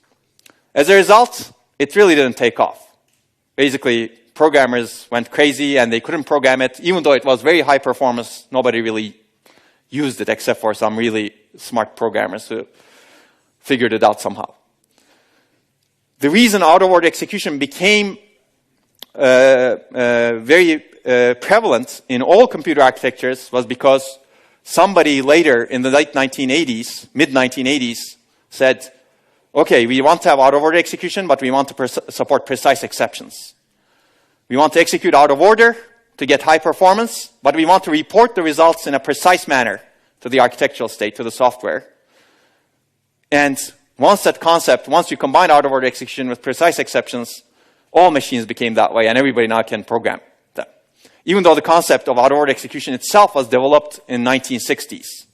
As a result, it really didn't take off. Basically, programmers went crazy and they couldn't program it. Even though it was very high performance, nobody really used it except for some really smart programmers who figured it out somehow. The reason out-of-order execution became very prevalent in all computer architectures was because somebody later in the late 1980s, mid-1980s, said, okay, we want to have out-of-order execution, but we want to support precise exceptions. We want to execute out of order to get high performance, but we want to report the results in a precise manner to the architectural state, to the software. And once you combine out-of-order execution with precise exceptions, all machines became that way, and everybody now can program them. Even though the concept of out-of-order execution itself was developed in 1960s.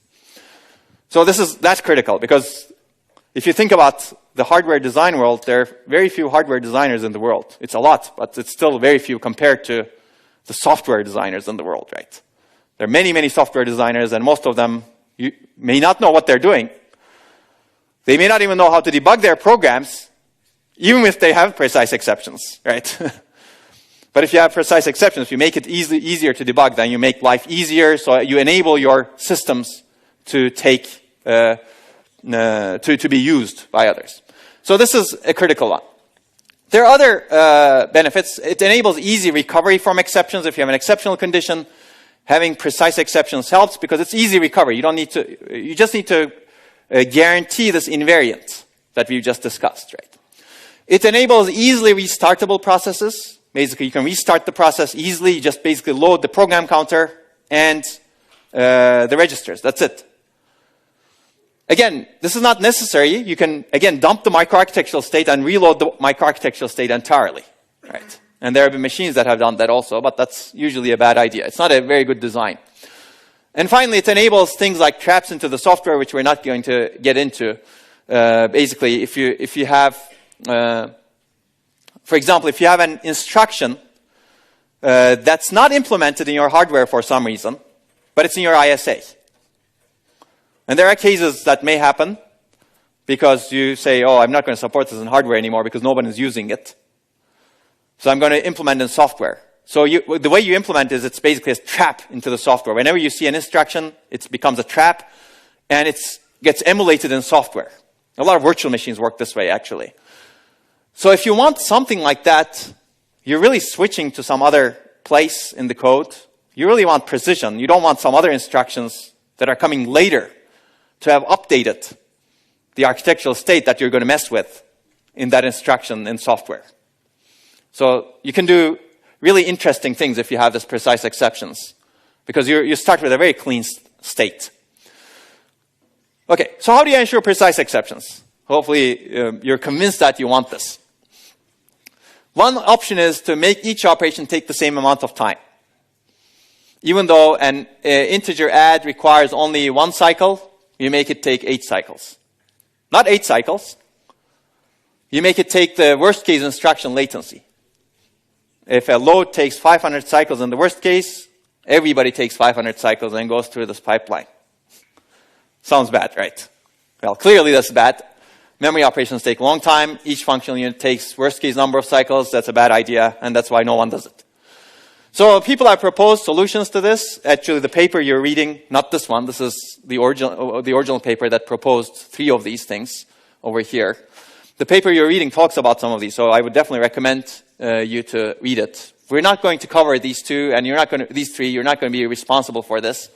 So that's critical, because if you think about the hardware design world, there are very few hardware designers in the world. It's a lot, but it's still very few compared to the software designers in the world, right? There are many, many software designers, and most of them you may not know what they're doing. They may not even know how to debug their programs, even if they have precise exceptions, right? But if you have precise exceptions, if you make it easier to debug, then you make life easier, so you enable your systems to to be used by others. So this is a critical one. There are other benefits. It enables easy recovery from exceptions. If you have an exceptional condition, having precise exceptions helps because it's easy recovery. You just need to guarantee this invariant that we just discussed, right? It enables easily restartable processes. Basically, you can restart the process easily. You just basically load the program counter and the registers. That's it. Again, this is not necessary. You can, again, dump the microarchitectural state and reload the microarchitectural state entirely, right? And there have been machines that have done that also, but that's usually a bad idea. It's not a very good design. And finally, it enables things like traps into the software, which we're not going to get into. Basically, if you have, for example, if you have an instruction that's not implemented in your hardware for some reason, but it's in your ISA. And there are cases that may happen because you say, oh, I'm not going to support this in hardware anymore because no one is using it. So I'm going to implement in software. So the way you implement is it's basically a trap into the software. Whenever you see an instruction, it becomes a trap, and it gets emulated in software. A lot of virtual machines work this way, actually. So if you want something like that, you're really switching to some other place in the code. You really want precision. You don't want some other instructions that are coming later to have updated the architectural state that you're going to mess with in that instruction in software. So you can do really interesting things if you have this precise exceptions, because you start with a very clean state. Okay, so how do you ensure precise exceptions? Hopefully you're convinced that you want this. One option is to make each operation take the same amount of time. Even though an integer add requires only 1 cycle, you make it take 8 cycles. Not 8 cycles. You make it take the worst case instruction latency. If a load takes 500 cycles in the worst case, everybody takes 500 cycles and goes through this pipeline. Sounds bad, right? Well, clearly that's bad. Memory operations take a long time. Each functional unit takes worst case number of cycles. That's a bad idea, and that's why no one does it. So people have proposed solutions to this. Actually, the paper you're reading, not this one, this is the original paper that proposed 3 of these things over here. The paper you're reading talks about some of these, so I would definitely recommend you to read it. We're not going to cover these 2, and these 3, you're not going to be responsible for this.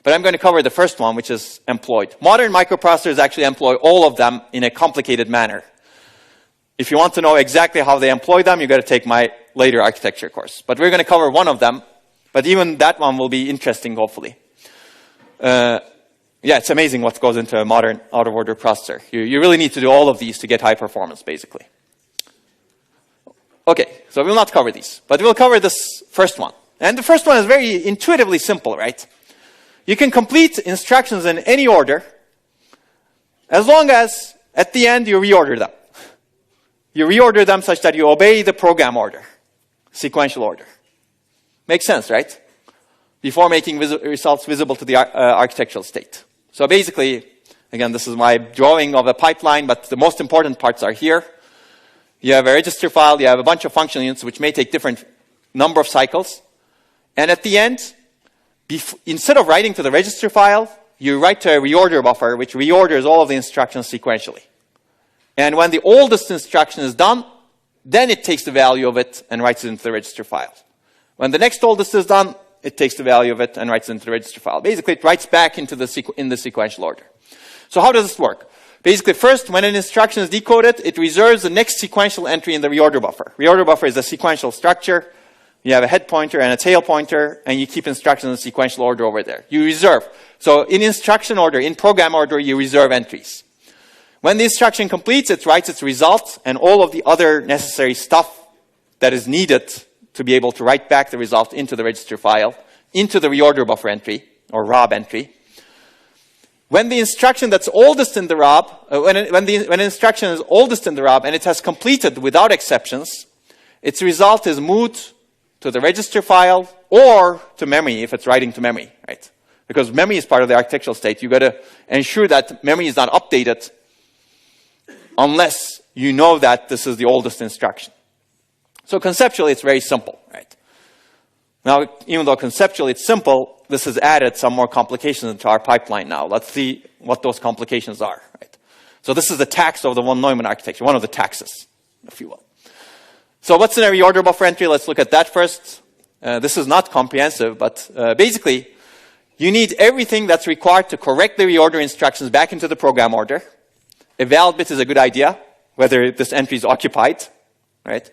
But I'm going to cover the first one, which is employed. Modern microprocessors actually employ all of them in a complicated manner. If you want to know exactly how they employ them, you've got to take my later architecture course. But we're going to cover one of them, but even that one will be interesting, hopefully. Yeah, it's amazing what goes into a modern out-of-order processor. You really need to do all of these to get high performance, basically. Okay, so we'll not cover these, but we'll cover this first one. And the first one is very intuitively simple, right? You can complete instructions in any order as long as at the end you reorder them. You reorder them such that you obey the program order, sequential order. Makes sense, right? Before making results visible to the architectural state. So basically, again, this is my drawing of a pipeline, but the most important parts are here. You have a register file, you have a bunch of functional units which may take different number of cycles. And at the end, instead of writing to the register file, you write to a reorder buffer, which reorders all of the instructions sequentially. And when the oldest instruction is done, then it takes the value of it and writes it into the register file. When the next oldest is done, it takes the value of it and writes it into the register file. Basically, it writes back into in the sequential order. So how does this work? Basically, first, when an instruction is decoded, it reserves the next sequential entry in the reorder buffer. Reorder buffer is a sequential structure. You have a head pointer and a tail pointer, and you keep instructions in sequential order over there. You reserve. So in instruction order, in program order, you reserve entries. When the instruction completes, it writes its result and all of the other necessary stuff that is needed to be able to write back the result into the register file, into the reorder buffer entry, or ROB entry. When the instruction that's oldest in the ROB, when an instruction is oldest in the ROB and it has completed without exceptions, its result is moved to the register file or to memory if it's writing to memory, right? Because memory is part of the architectural state. You've got to ensure that memory is not updated unless you know that this is the oldest instruction. So conceptually, it's very simple, right? Now, even though conceptually it's simple, this has added some more complications into our pipeline now. Let's see what those complications are, right? So this is the tax of the von Neumann architecture, one of the taxes, if you will. So what's in a reorder buffer entry? Let's look at that first. This is not comprehensive, but basically, you need everything that's required to correct the reorder instructions back into the program order. A valid bit is a good idea, whether this entry is occupied, right?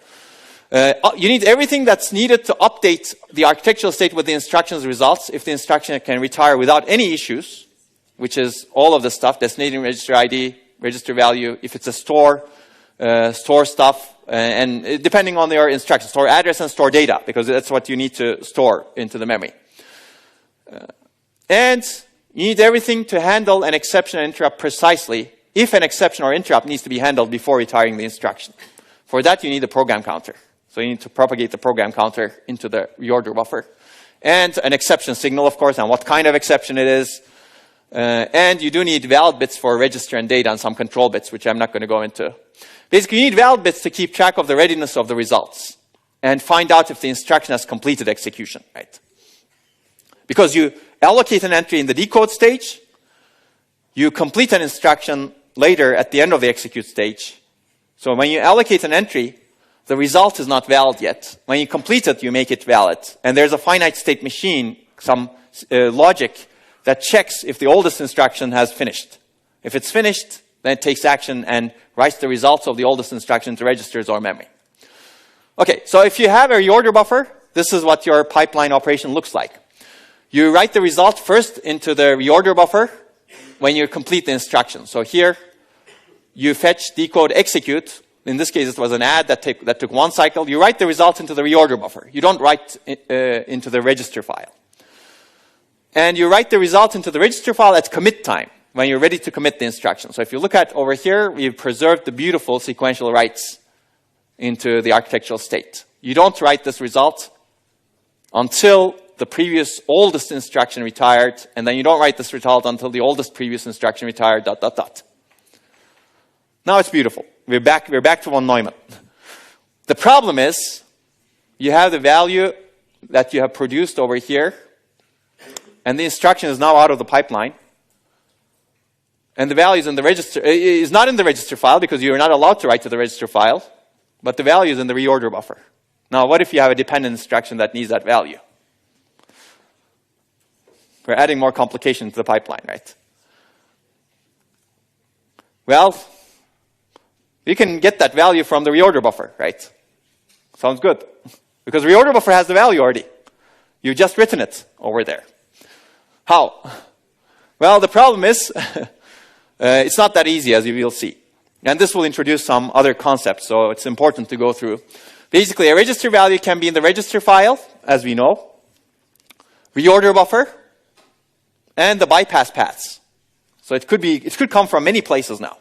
You need everything that's needed to update the architectural state with the instruction's results if the instruction can retire without any issues, which is all of the stuff, destination register ID, register value, if it's a store, store stuff, and depending on your instruction, store address and store data, because that's what you need to store into the memory. And you need everything to handle an exception and interrupt precisely if an exception or interrupt needs to be handled before retiring the instruction. For that, you need a program counter. So you need to propagate the program counter into the reorder buffer. And an exception signal, of course, and what kind of exception it is. And you do need valid bits for register and data and some control bits, which I'm not going to go into. Basically, you need valid bits to keep track of the readiness of the results and find out if the instruction has completed execution, right? Because you allocate an entry in the decode stage, you complete an instruction later at the end of the execute stage. So when you allocate an entry, the result is not valid yet. When you complete it, you make it valid. And there's a finite state machine, some logic that checks if the oldest instruction has finished. If it's finished, then it takes action and writes the results of the oldest instruction to registers or memory. Okay, so if you have a reorder buffer, this is what your pipeline operation looks like. You write the result first into the reorder buffer when you complete the instruction. So here, you fetch, decode, execute. In this case, it was an add that took one cycle. You write the result into the reorder buffer. You don't write into the register file. And you write the result into the register file at commit time, when you're ready to commit the instruction. So if you look at over here, we've preserved the beautiful sequential writes into the architectural state. You don't write this result until the previous oldest instruction retired, and then you don't write this result until the oldest previous instruction retired, ... Now it's beautiful. We're back to von Neumann. The problem is, you have the value that you have produced over here, and the instruction is now out of the pipeline. And the value is in the register, is not in the register file because you're not allowed to write to the register file, but the value is in the reorder buffer. Now, what if you have a dependent instruction that needs that value? We're adding more complication to the pipeline, right? Well, you can get that value from the reorder buffer, right? Sounds good. Because reorder buffer has the value already. You've just written it over there. How? Well, the problem is, it's not that easy, as you will see. And this will introduce some other concepts, so it's important to go through. Basically, a register value can be in the register file, as we know, reorder buffer, and the bypass paths. So it could come from many places now.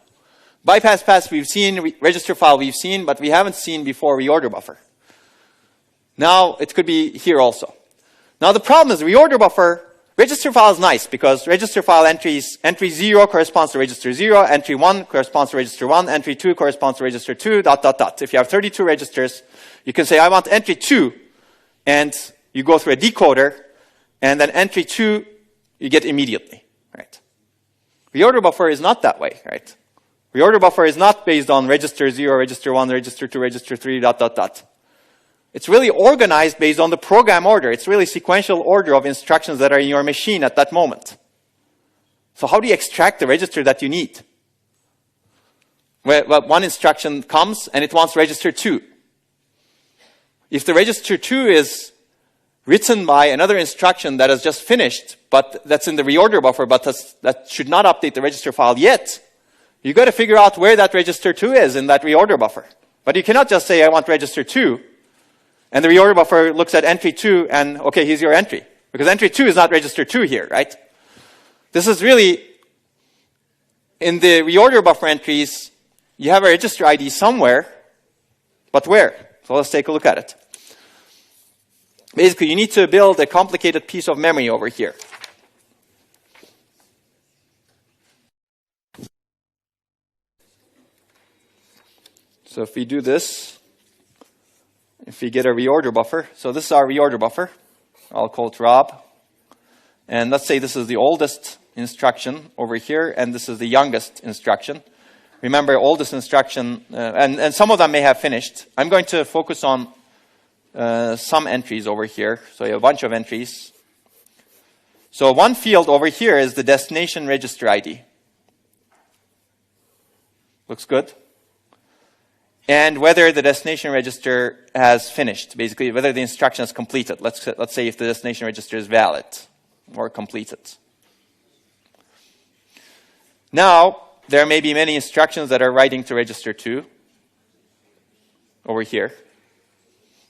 Bypass paths we've seen, register file we've seen, but we haven't seen before reorder buffer. Now, it could be here also. Now, the problem is reorder buffer, register file is nice because register file entry 0 corresponds to register 0, entry 1 corresponds to register 1, entry 2 corresponds to register 2, ... If you have 32 registers, you can say, I want entry 2, and you go through a decoder, and then entry 2, you get immediately, right? Reorder buffer is not that way, right? Reorder buffer is not based on register 0, register 1, register 2, register 3, ... It's really organized based on the program order. It's really sequential order of instructions that are in your machine at that moment. So how do you extract the register that you need? Well, one instruction comes and it wants register 2. If the register 2 is written by another instruction that has just finished, but that's in the reorder buffer, but that should not update the register file yet, you've got to figure out where that register 2 is in that reorder buffer. But you cannot just say, I want register 2, and the reorder buffer looks at entry 2 and, okay, here's your entry. Because entry 2 is not register 2 here, right? This is really, in the reorder buffer entries, you have a register ID somewhere, but where? So let's take a look at it. Basically, you need to build a complicated piece of memory over here. So if we do this, if we get a reorder buffer, so this is our reorder buffer. I'll call it Rob. And let's say this is the oldest instruction over here, and this is the youngest instruction. Remember, oldest instruction, and some of them may have finished. I'm going to focus on some entries over here. So you have a bunch of entries. So one field over here is the destination register ID. Looks good. And whether the destination register has finished, basically whether the instruction is completed. Let's say if the destination register is valid or completed. Now, there may be many instructions that are writing to register 2 over here.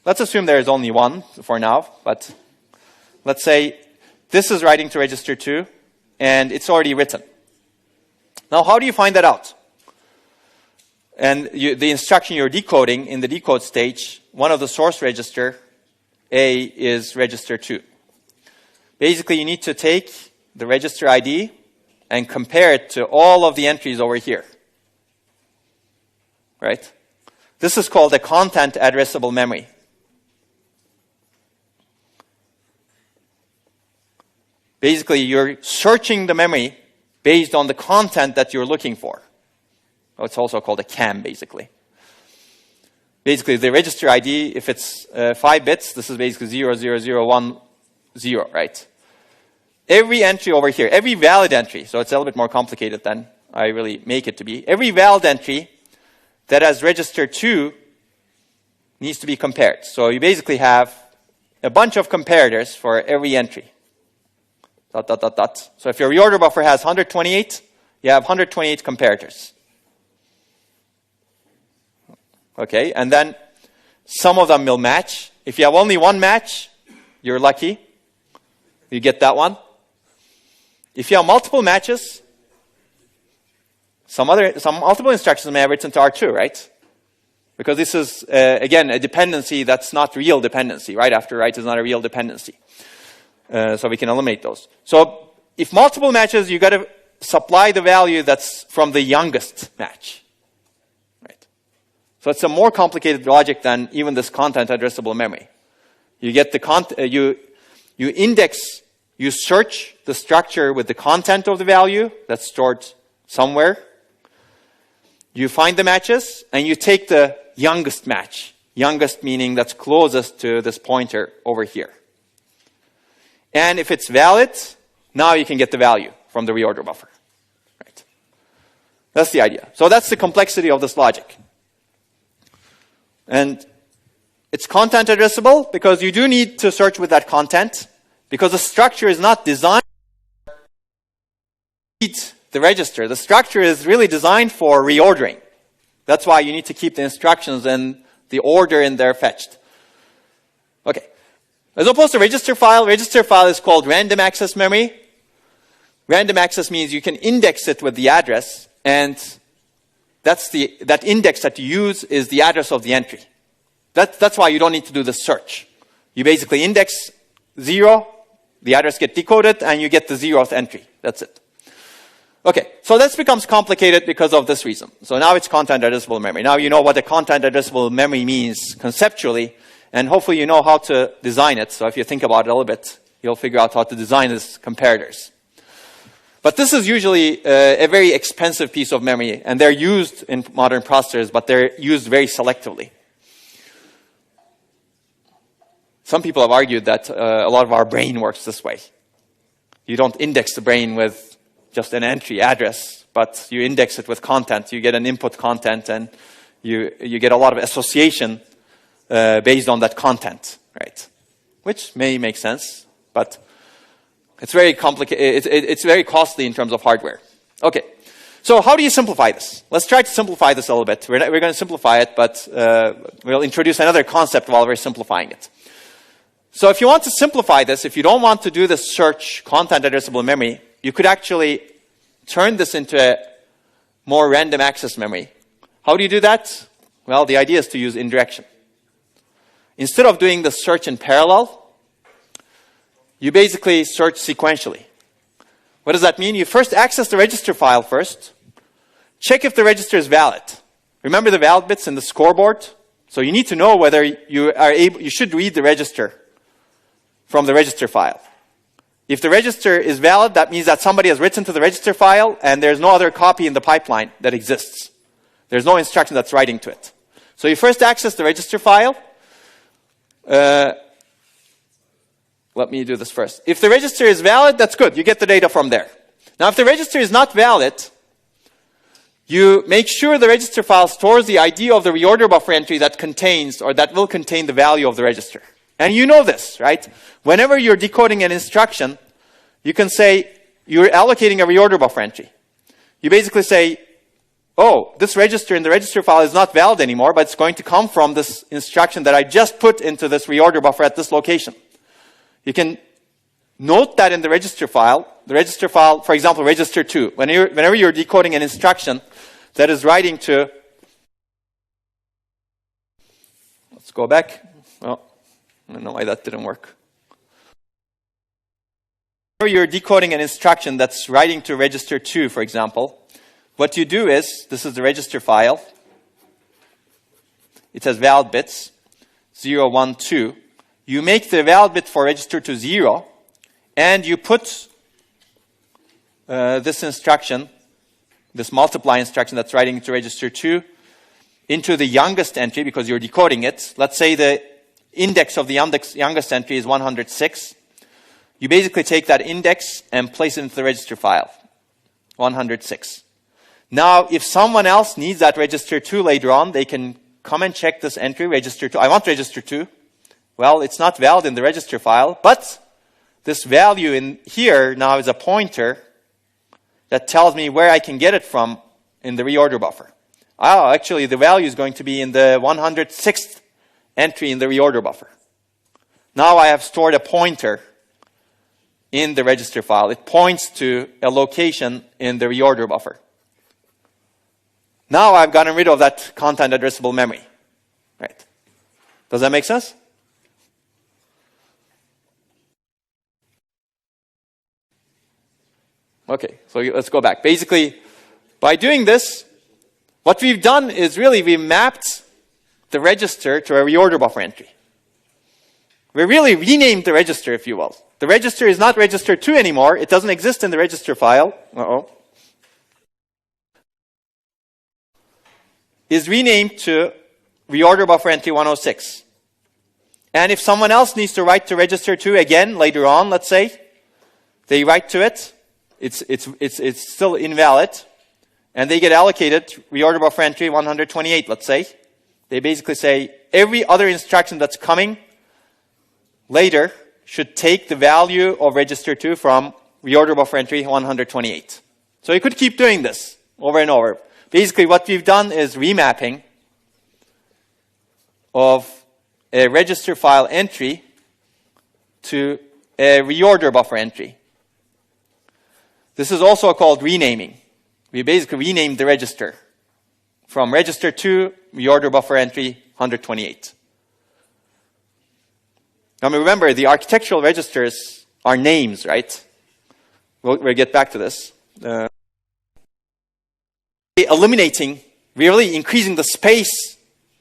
Let's assume there is only one for now, but let's say this is writing to register 2, and it's already written. Now, how do you find that out? And the instruction you're decoding in the decode stage, one of the source register, A, is register 2. Basically, you need to take the register ID and compare it to all of the entries over here. Right? This is called a content addressable memory. Basically, you're searching the memory based on the content that you're looking for. Oh, it's also called a CAM, basically. Basically, the register ID, if it's 5 bits, this is basically 00010, right? Every entry over here, every valid entry, so it's a little bit more complicated than I really make it to be. Every valid entry that has register 2 needs to be compared. So you basically have a bunch of comparators for every entry. ... So if your reorder buffer has 128, you have 128 comparators. Okay, and then some of them will match. If you have only one match, you're lucky. You get that one. If you have multiple matches, some multiple instructions may have written to R2, right? Because this is, again, a dependency that's not real dependency. Right after write is not a real dependency. So we can eliminate those. So if multiple matches, you got to supply the value that's from the youngest match. Right? So it's a more complicated logic than even this content addressable memory. You get the you index, you search the structure with the content of the value that's stored somewhere. You find the matches, and you take the youngest match. Youngest meaning that's closest to this pointer over here. And if it's valid, now you can get the value from the reorder buffer. Right? That's the idea. So that's the complexity of this logic. And it's content addressable because you do need to search with that content, because the structure is not designed to read the register. The structure is really designed for reordering. That's why you need to keep the instructions and the order in there fetched. Okay. As opposed to register file is called random access memory. Random access means you can index it with the address, and that index that you use is the address of the entry. That's why you don't need to do the search. You basically index 0, the address gets decoded, and you get the 0th entry. That's it. Okay, so this becomes complicated because of this reason. So now it's content addressable memory. Now you know what a content addressable memory means conceptually, and hopefully you know how to design it. So if you think about it a little bit, you'll figure out how to design these comparators. But this is usually a very expensive piece of memory, and they're used in modern processors, but they're used very selectively. Some people have argued that a lot of our brain works this way. You don't index the brain with just an entry address, but you index it with content. You get an input content, and you get a lot of association based on that content, right? Which may make sense, but it's very complicated. It's very costly in terms of hardware. Okay, so how do you simplify this? Let's try to simplify this a little bit. We're going to simplify it, but we'll introduce another concept while we're simplifying it. So if you want to simplify this, if you don't want to do the search content addressable memory, you could actually turn this into a more random access memory. How do you do that? Well, the idea is to use indirection. Instead of doing the search in parallel, you basically search sequentially. What does that mean? You first access the register file first. Check if the register is valid. Remember the valid bits in the scoreboard? So you need to know whether you should read the register from the register file. If the register is valid, that means that somebody has written to the register file and there's no other copy in the pipeline that exists. There's no instruction that's writing to it. So you first access the register file. Let me do this first. If the register is valid, that's good. You get the data from there. Now, if the register is not valid, you make sure the register file stores the ID of the reorder buffer entry that contains or that will contain the value of the register. And you know this, right? Whenever you're decoding an instruction, you can say you're allocating a reorder buffer entry. You basically say, oh, this register in the register file is not valid anymore, but it's going to come from this instruction that I just put into this reorder buffer at this location. You can note that in the register file, for example, register 2, whenever you're decoding an instruction that is writing to, let's go back. Well, I don't know why that didn't work. Whenever you're decoding an instruction that's writing to register 2, for example, what you do is, this is the register file. It has valid bits, 0, 1, 2. You make the valid bit for register to 0, and you put this instruction, this multiply instruction that's writing to register 2, into the youngest entry because you're decoding it. Let's say the index of the youngest entry is 106. You basically take that index and place it into the register file, 106. Now, if someone else needs that register 2 later on, they can come and check this entry, register 2. I want register 2. Well, it's not valid in the register file, but this value in here now is a pointer that tells me where I can get it from in the reorder buffer. Oh, actually, the value is going to be in the 106th entry in the reorder buffer. Now I have stored a pointer in the register file. It points to a location in the reorder buffer. Now I've gotten rid of that content addressable memory. Right? Does that make sense? Okay, so let's go back. Basically, by doing this, what we've done is really we mapped the register to a reorder buffer entry. We really renamed the register, if you will. The register is not register 2 anymore. It doesn't exist in the register file. Is renamed to reorder buffer entry 106. And if someone else needs to write to register 2 again later on, let's say, they write to it, it's still invalid, and they get allocated reorder buffer entry 128, let's say. They basically say every other instruction that's coming later should take the value of register 2 from reorder buffer entry 128. So you could keep doing this over and over. Basically, what we've done is remapping of a register file entry to a reorder buffer entry. This is also called renaming. We basically renamed the register from register 2, reorder buffer entry 128. Now remember, the architectural registers are names, right? We'll get back to this. Eliminating, really increasing the space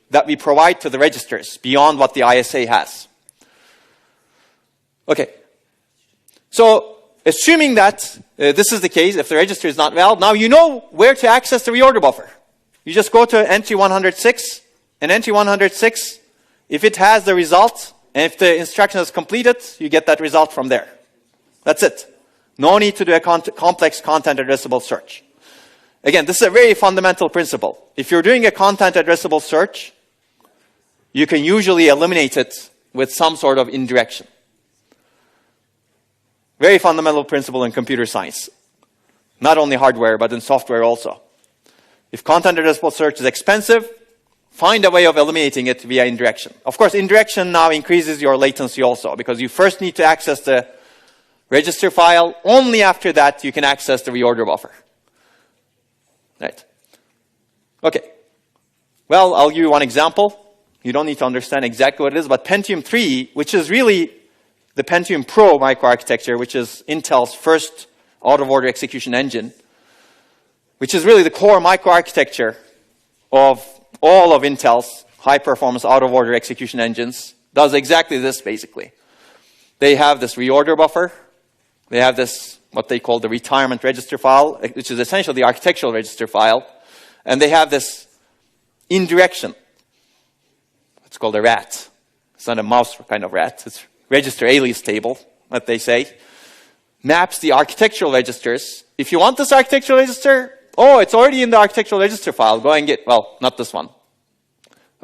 that we provide to the registers beyond what the ISA has. Okay. So, assuming that this is the case, if the register is not valid, now you know where to access the reorder buffer. You just go to entry 106, and entry 106, if it has the result, and if the instruction is completed, you get that result from there. That's it. No need to do a complex content addressable search. Again, this is a very fundamental principle. If you're doing a content addressable search, you can usually eliminate it with some sort of indirection. Very fundamental principle in computer science. Not only hardware, but in software also. If content addressable search is expensive, find a way of eliminating it via indirection. Of course, indirection now increases your latency also, because you first need to access the register file. Only after that you can access the reorder buffer. Right. Okay. Well, I'll give you one example. You don't need to understand exactly what it is, but Pentium 3, which is really the Pentium Pro microarchitecture, which is Intel's first out-of-order execution engine, which is really the core microarchitecture of all of Intel's high-performance out-of-order execution engines, does exactly this, basically. They have this reorder buffer. They have this, what they call the retirement register file, which is essentially the architectural register file. And they have this indirection. It's called a RAT. It's not a mouse kind of RAT. It's register alias table, that they say. Maps the architectural registers. If you want this architectural register, oh, it's already in the architectural register file. Go and get, well, not this one.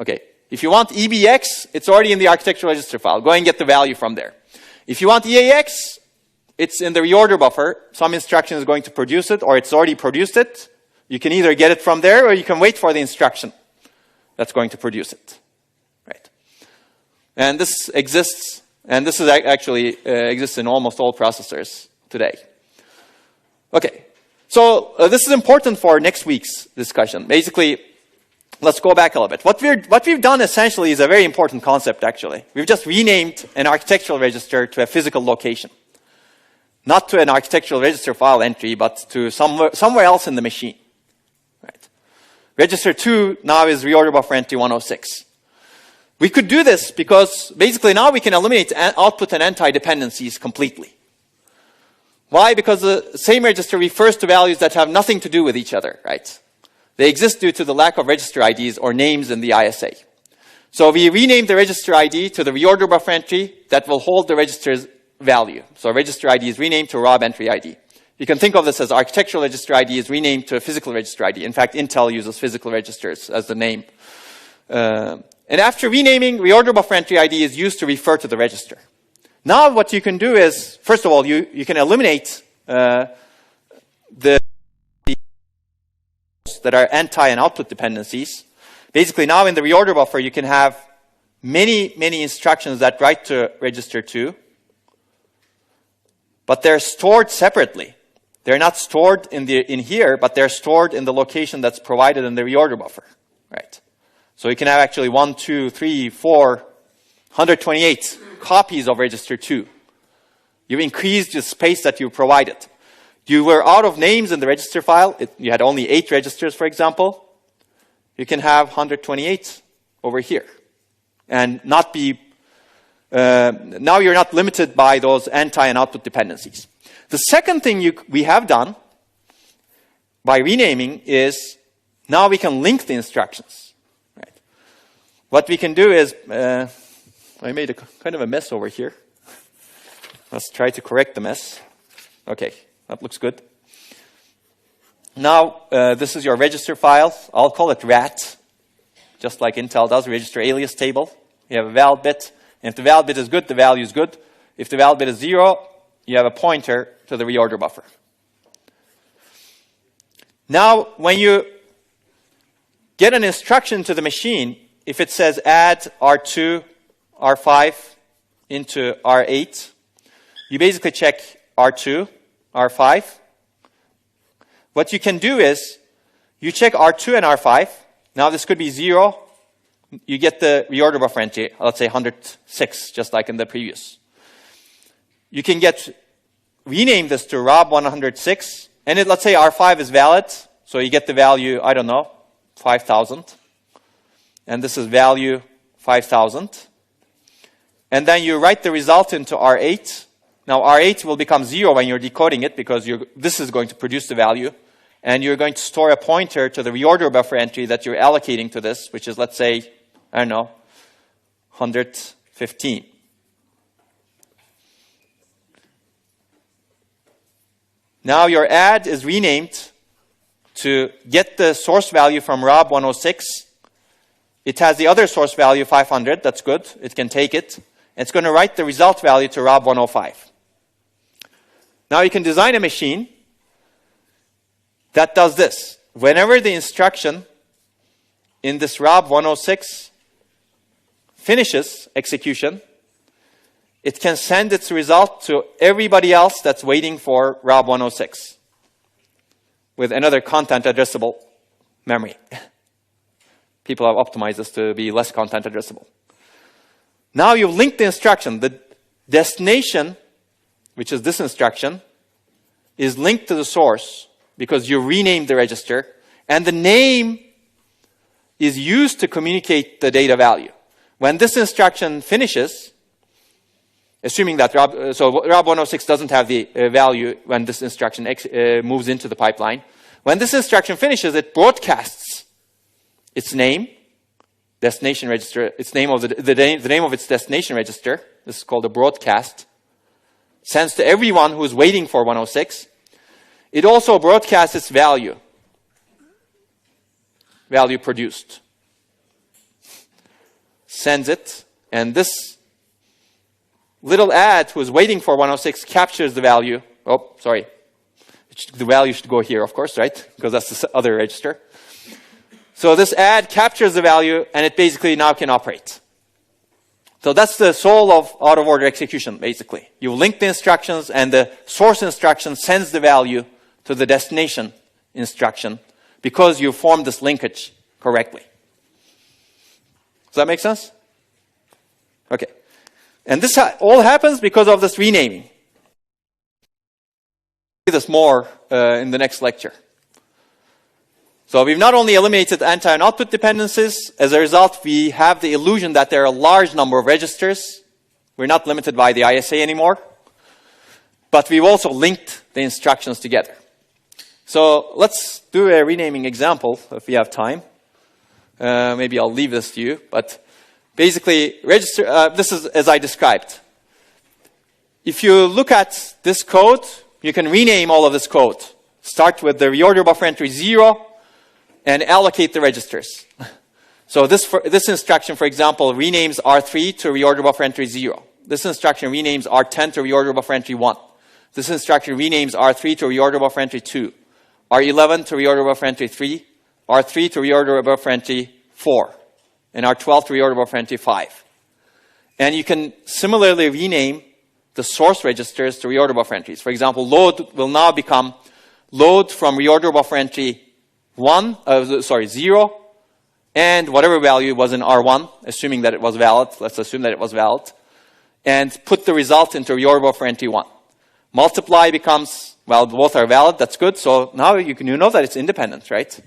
Okay. If you want EBX, it's already in the architectural register file. Go and get the value from there. If you want EAX, it's in the reorder buffer. Some instruction is going to produce it, or it's already produced it. You can either get it from there, or you can wait for the instruction that's going to produce it. Right. And this exists And this is actually exists in almost all processors today. Okay, so this is important for next week's discussion. Basically, let's go back a little bit. What we've done essentially is a very important concept, actually. We've just renamed an architectural register to a physical location. Not to an architectural register file entry, but to somewhere else in the machine. Right. Register 2 now is reorder buffer entry 106. We could do this because basically now we can eliminate output and anti-dependencies completely. Why? Because the same register refers to values that have nothing to do with each other, right? They exist due to the lack of register IDs or names in the ISA. So we rename the register ID to the reorder buffer entry that will hold the register's value. So register ID is renamed to ROB entry ID. You can think of this as architectural register ID is renamed to a physical register ID. In fact, Intel uses physical registers as the name. And after renaming, reorder buffer entry ID is used to refer to the register. Now what you can do is, first of all, you can eliminate the that are anti and output dependencies. Basically now in the reorder buffer you can have many instructions that write to register 2, but they're stored separately. They're not stored in here, but they're stored in the location that's provided in the reorder buffer, right? So you can have actually 1, 2, 3, 4, 128 copies of register 2. You've increased the space that you provided. You were out of names in the register file. You had only 8 registers, for example. You can have 128 over here. And not be, now you're not limited by those anti and output dependencies. The second thing we have done by renaming is now we can link the instructions. What we can do is, I made a kind of a mess over here. Let's try to correct the mess. Okay, that looks good. Now, this is your register file. I'll call it RAT, just like Intel does, register alias table. You have a val bit, and if the val bit is good, the value is good. If the val bit is 0, you have a pointer to the reorder buffer. Now, when you get an instruction to the machine, if it says add R2, R5 into R8, you basically check R2, R5. What you can do is, you check R2 and R5. Now this could be 0. You get the reorder buffer entry, let's say 106, just like in the previous. You can rename this to ROB106, and let's say R5 is valid, so you get the value, I don't know, 5,000. And this is value 5,000. And then you write the result into R8. Now R8 will become 0 when you're decoding it because this is going to produce the value. And you're going to store a pointer to the reorder buffer entry that you're allocating to this, which is, let's say, I don't know, 115. Now your add is renamed to get the source value from ROB106. It has the other source value, 500. That's good. It can take it. And it's going to write the result value to ROB105. Now you can design a machine that does this. Whenever the instruction in this ROB106 finishes execution, it can send its result to everybody else that's waiting for ROB106 with another content addressable memory. People have optimized this to be less content addressable. Now you've linked the instruction. The destination, which is this instruction, is linked to the source because you renamed the register, and the name is used to communicate the data value. When this instruction finishes, assuming that ROB106 doesn't have the value when this instruction moves into the pipeline, when this instruction finishes, it broadcasts its name, destination register, its name of the name of its destination register. This is called a broadcast. Sends to everyone who is waiting for 106. It also broadcasts its value produced. Sends it, and this little add who is waiting for 106 captures the value. Oh, sorry. The value should go here, of course, right? Because that's the other register. So this add captures the value, and it basically now can operate. So that's the soul of out-of-order execution, basically. You link the instructions, and the source instruction sends the value to the destination instruction because you formed this linkage correctly. Does that make sense? Okay. And this all happens because of this renaming. We'll see this more in the next lecture. So we've not only eliminated anti and output dependencies, as a result, we have the illusion that there are a large number of registers. We're not limited by the ISA anymore. But we've also linked the instructions together. So let's do a renaming example if we have time. Maybe I'll leave this to you. But basically, this is as I described. If you look at this code, you can rename all of this code. Start with the reorder buffer entry 0. And allocate the registers. So this instruction, for example, renames R3 to reorder buffer entry 0. This instruction renames R10 to reorder buffer entry 1. This instruction renames R3 to reorder buffer entry 2. R11 to reorder buffer entry 3. R3 to reorder buffer entry 4. And R12 to reorder buffer entry 5. And you can similarly rename the source registers to reorder buffer entries. For example, load will now become load from reorder buffer entry 0, and whatever value was in R1, assuming that it was valid, let's assume that it was valid, and put the result into reorder buffer entry 1. Multiply becomes, well, both are valid, that's good, so now you know that it's independent, right?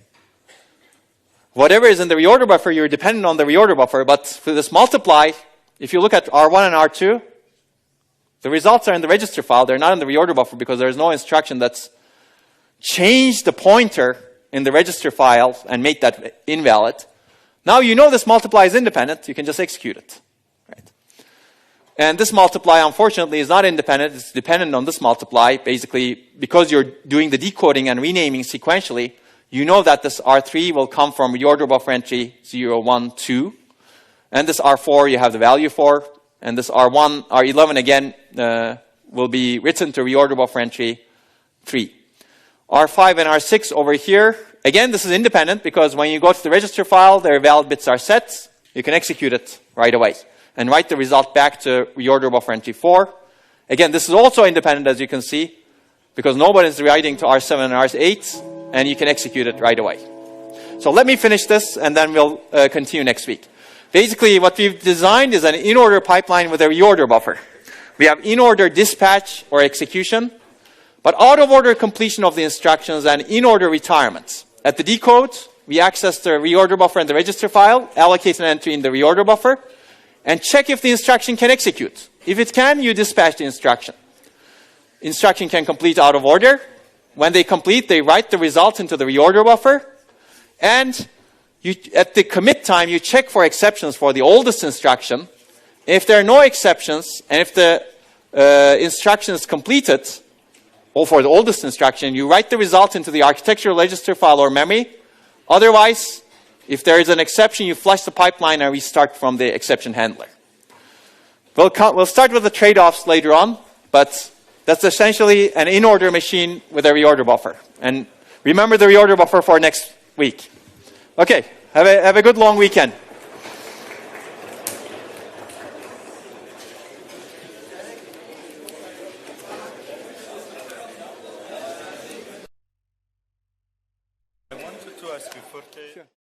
Whatever is in the reorder buffer, you're dependent on the reorder buffer, but for this multiply, if you look at R1 and R2, the results are in the register file, they're not in the reorder buffer because there's no instruction that's changed the pointer in the register file and make that invalid. Now you know this multiply is independent, you can just execute it. Right? And this multiply, unfortunately, is not independent, it's dependent on this multiply. Basically, because you're doing the decoding and renaming sequentially, you know that this R3 will come from reorder buffer entry 0, 1, 2. And this R4 you have the value for. And this R1, R11 again will be written to reorder buffer entry 3. R5 and R6 over here, again, this is independent because when you go to the register file, their valid bits are set. You can execute it right away and write the result back to reorder buffer entry 4. Again, this is also independent, as you can see, because nobody is writing to R7 and R8, and you can execute it right away. So let me finish this, and then we'll continue next week. Basically, what we've designed is an in-order pipeline with a reorder buffer. We have in-order dispatch or execution, but out-of-order completion of the instructions and in-order retirements. At the decode, we access the reorder buffer in the register file, allocate an entry in the reorder buffer, and check if the instruction can execute. If it can, you dispatch the instruction. Instruction can complete out of order. When they complete, they write the result into the reorder buffer. And at the commit time, you check for exceptions for the oldest instruction. If there are no exceptions, and if the instruction is completed, or for the oldest instruction, you write the result into the architectural register file or memory. Otherwise, if there is an exception, you flush the pipeline and restart from the exception handler. We'll start with the trade-offs later on, but that's essentially an in-order machine with a reorder buffer. And remember the reorder buffer for next week. Okay, have a good long weekend. I wanted to ask you, Forte,